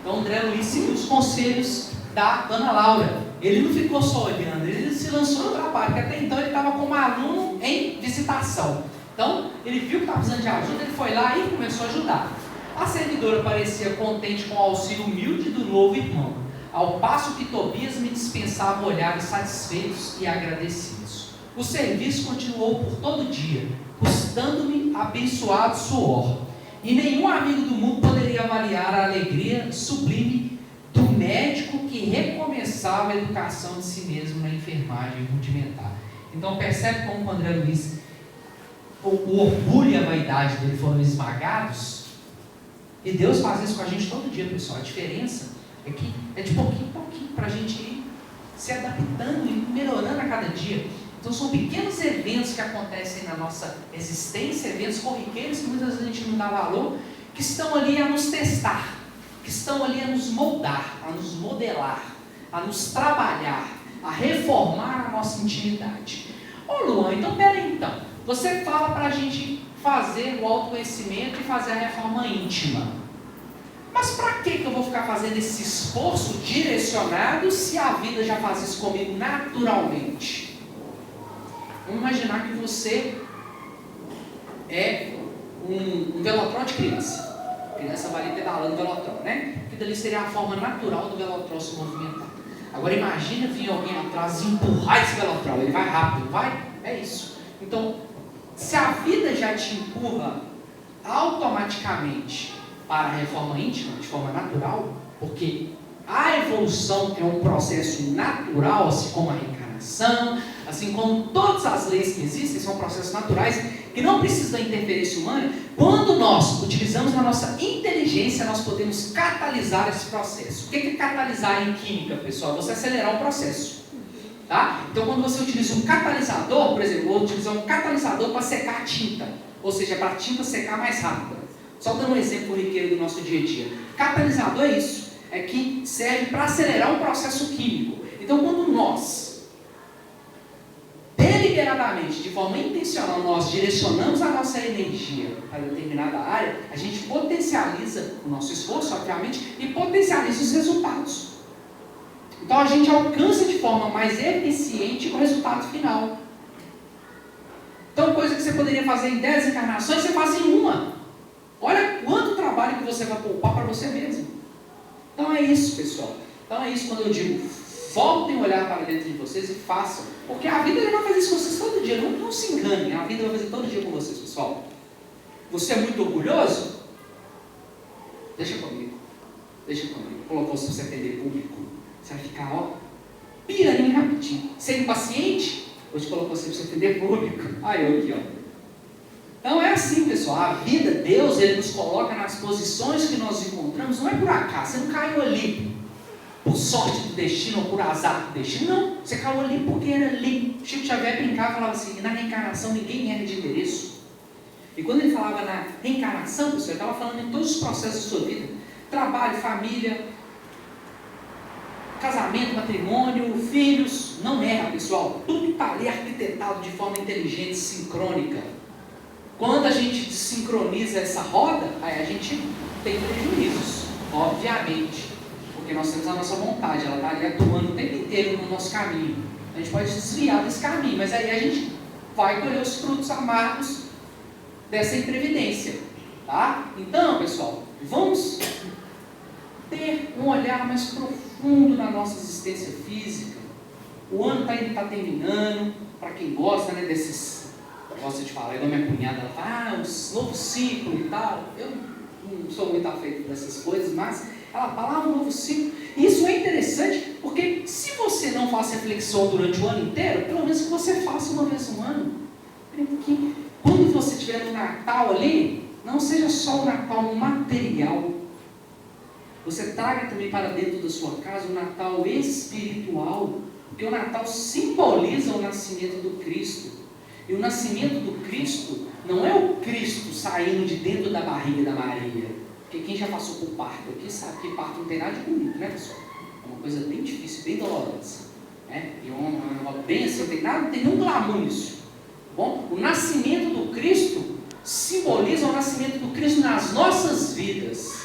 Então André Luiz seguiu os conselhos da Ana Laura. Ele não ficou só olhando, ele se lançou no trabalho, porque até então ele estava como aluno em visitação. Então, ele viu que estava precisando de ajuda, ele foi lá e começou a ajudar. A servidora parecia contente com o auxílio humilde do novo irmão, ao passo que Tobias me dispensava olhares satisfeitos e agradecidos. O serviço continuou por todo o dia, custando-me abençoado suor, e nenhum amigo do mundo poderia avaliar a alegria sublime do médico que recomeçava a educação de si mesmo na enfermagem rudimentar. Então, percebe como o André Luiz, o orgulho e a vaidade dele foram esmagados, e Deus faz isso com a gente todo dia, pessoal. A diferença é que é de pouquinho em pouquinho, para a gente ir se adaptando e melhorando a cada dia. Então são pequenos eventos que acontecem na nossa existência, eventos corriqueiros que muitas vezes a gente não dá valor, que estão ali a nos testar, que estão ali a nos moldar, a nos modelar, a nos trabalhar, a reformar a nossa intimidade. Ô Luan, então peraí então. Você fala para a gente fazer o autoconhecimento e fazer a reforma íntima. Mas para que eu vou ficar fazendo esse esforço direcionado se a vida já faz isso comigo naturalmente? Vamos imaginar que você é um velotrol de criança. A criança vai ali pedalando o velotrol, né? Que dali seria a forma natural do velotrol se movimentar. Agora imagina vir alguém atrás e empurrar esse velotrol. Ele vai rápido, vai? É isso. Então, se a vida já te empurra automaticamente para a reforma íntima, de forma natural, porque a evolução é um processo natural, assim como a reencarnação, assim como todas as leis que existem, são processos naturais que não precisam da interferência humana. Quando nós utilizamos a nossa inteligência, nós podemos catalisar esse processo. O que é catalisar em química, pessoal? Você acelerar o processo. Tá? Então, quando você utiliza um catalisador, por exemplo, vou utilizar um catalisador para secar a tinta, ou seja, para a tinta secar mais rápida. Só dando um exemplo corriqueiro do nosso dia a dia. Catalisador é isso, é que serve para acelerar um processo químico. Então, quando nós, deliberadamente, de forma intencional, nós direcionamos a nossa energia para determinada área, a gente potencializa o nosso esforço, obviamente, e potencializa os resultados. Então a gente alcança de forma mais eficiente o resultado final. Então, coisa que você poderia fazer em 10 encarnações, você faz em uma. Olha quanto trabalho que você vai poupar para você mesmo. Então é isso, pessoal. Então é isso quando eu digo, voltem a olhar para dentro de vocês e façam. Porque a vida vai fazer isso com vocês todo dia. Não se enganem, a vida vai fazer todo dia com vocês, pessoal. Você é muito orgulhoso? Deixa comigo. Colocou você para você atender público. Você vai ficar, ó, piraninho rapidinho. Você é impaciente? Hoje colocou você para você atender público. Aí eu aqui, ó. Então é assim, pessoal. A vida, Deus, Ele nos coloca nas posições que nós encontramos. Não é por acaso. Você não caiu ali por sorte do destino ou por azar do destino. Não. Você caiu ali porque era ali. Chico Xavier brincava e falava assim, na reencarnação ninguém erra de endereço. E quando ele falava na reencarnação, pessoal, ele estava falando em todos os processos da sua vida. Trabalho, família, casamento, matrimônio, filhos. Não erra, pessoal. Tudo está ali arquitetado de forma inteligente, sincrônica. Quando a gente desincroniza essa roda, aí a gente tem prejuízos, obviamente. Porque nós temos a nossa vontade, ela está ali atuando o tempo inteiro no nosso caminho. A gente pode desviar desse caminho, mas aí a gente vai colher os frutos amargos dessa imprevidência. Tá? Então, pessoal, vamos ter um olhar mais profundo na nossa existência física. O ano está terminando, para quem gosta, né, desses... gosta de falar, igual minha cunhada, ela fala, um novo ciclo e tal. Eu não sou muito afeito dessas coisas, mas ela fala, um novo ciclo. E isso é interessante, porque se você não faz reflexão durante o ano inteiro, pelo menos que você faça uma vez no ano. Porque quando você estiver no Natal ali, não seja só o Natal material. Você traga também para dentro da sua casa o Natal espiritual, porque o Natal simboliza o nascimento do Cristo. E o nascimento do Cristo não é o Cristo saindo de dentro da barriga da Maria. Porque quem já passou por parto aqui sabe que parto não tem nada de bonito, né, pessoal? É uma coisa bem difícil, bem dolorosa. Né? E uma bem assim, não tem nenhum glamour nisso. Bom, o nascimento do Cristo simboliza o nascimento do Cristo nas nossas vidas.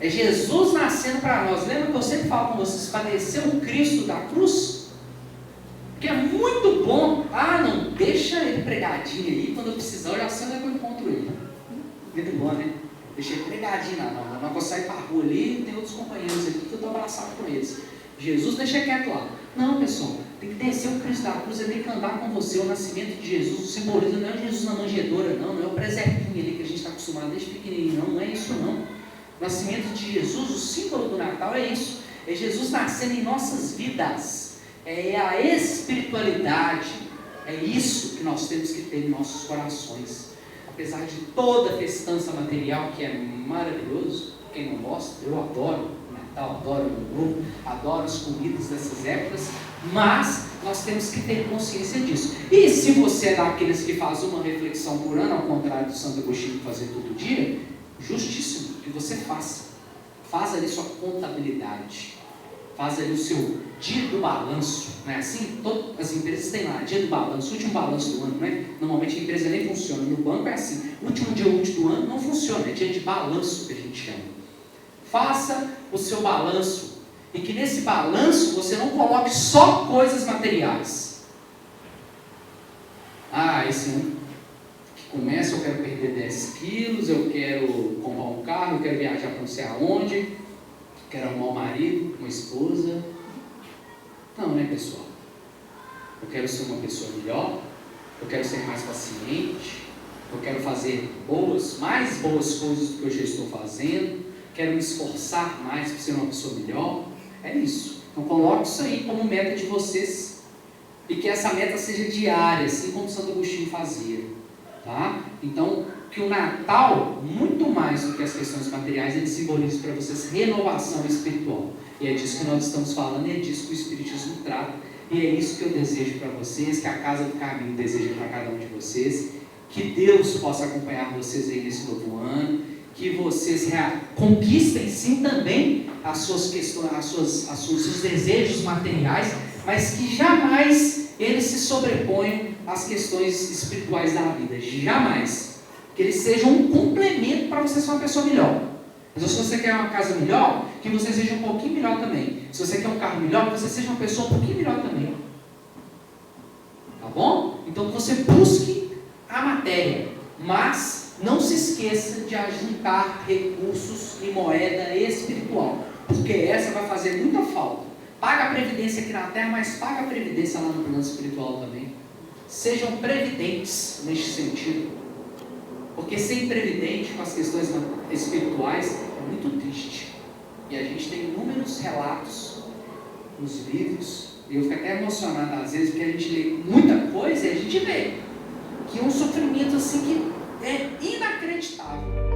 É Jesus nascendo para nós. Lembra que eu sempre falo com vocês, padecer o Cristo da cruz? Que é muito bom. Não, deixa ele pregadinho aí, quando eu precisar, eu já sei onde é que eu encontro ele. Muito bom, né? Deixa ele pregadinho lá, não vou sair para a rua ali, tem outros companheiros aqui que eu estou abraçado com eles. Jesus deixa quieto lá. Não, pessoal, tem que descer o Cristo da cruz, ele tem que andar com você. O nascimento de Jesus, o simbolismo não é Jesus na manjedoura, não é o preservinho ali que a gente está acostumado desde pequenininho, não é isso não. O nascimento de Jesus, o símbolo do Natal é isso, é Jesus nascendo em nossas vidas. É a espiritualidade, é isso que nós temos que ter em nossos corações. Apesar de toda a festança material, que é maravilhoso, quem não gosta, eu adoro o Natal, adoro o Ano Novo, adoro as comidas dessas épocas, mas nós temos que ter consciência disso. E se você é daqueles que faz uma reflexão por ano, ao contrário do Santo Agostinho fazer todo dia, justíssimo que você faça. Faz ali sua contabilidade. Faz ali o seu dia do balanço, não é assim? Todas as empresas têm lá, dia do balanço, último balanço do ano, né? Normalmente a empresa nem funciona, no banco é assim, último dia útil do ano não funciona, é dia de balanço que a gente chama. Faça o seu balanço. E que nesse balanço você não coloque só coisas materiais. Esse ano que começa, eu quero perder 10 quilos, eu quero comprar um carro, eu quero viajar para não sei aonde, quero arrumar um marido, uma esposa. Não, né, pessoal? Eu quero ser uma pessoa melhor, eu quero ser mais paciente, eu quero fazer mais boas coisas do que eu já estou fazendo, quero me esforçar mais para ser uma pessoa melhor. É isso. Então coloque isso aí como meta de vocês e que essa meta seja diária, assim como Santo Agostinho fazia. Tá? Então, que o Natal, muito mais do que as questões materiais, ele simboliza para vocês renovação espiritual. E é disso que nós estamos falando, e é disso que o Espiritismo trata. E é isso que eu desejo para vocês, que a Casa do Caminho deseja para cada um de vocês. Que Deus possa acompanhar vocês aí nesse novo ano. Que vocês conquistem sim também as suas questões, os seus desejos materiais, mas que jamais eles se sobreponham às questões espirituais da vida. Jamais. Que eles sejam um complemento para você ser uma pessoa melhor. Então, se você quer uma casa melhor, que você seja um pouquinho melhor também. Se você quer um carro melhor, que você seja uma pessoa um pouquinho melhor também. Tá bom? Então, você busque a matéria, mas não se esqueça de ajuntar recursos e moeda espiritual, porque essa vai fazer muita falta. Paga a previdência aqui na terra, mas paga a previdência lá no plano espiritual também. Sejam previdentes neste sentido, porque ser previdente com as questões espirituais é muito triste. E a gente tem inúmeros relatos nos livros, e eu fico até emocionado às vezes, porque a gente lê muita coisa e a gente vê que é um sofrimento assim que é inacreditável.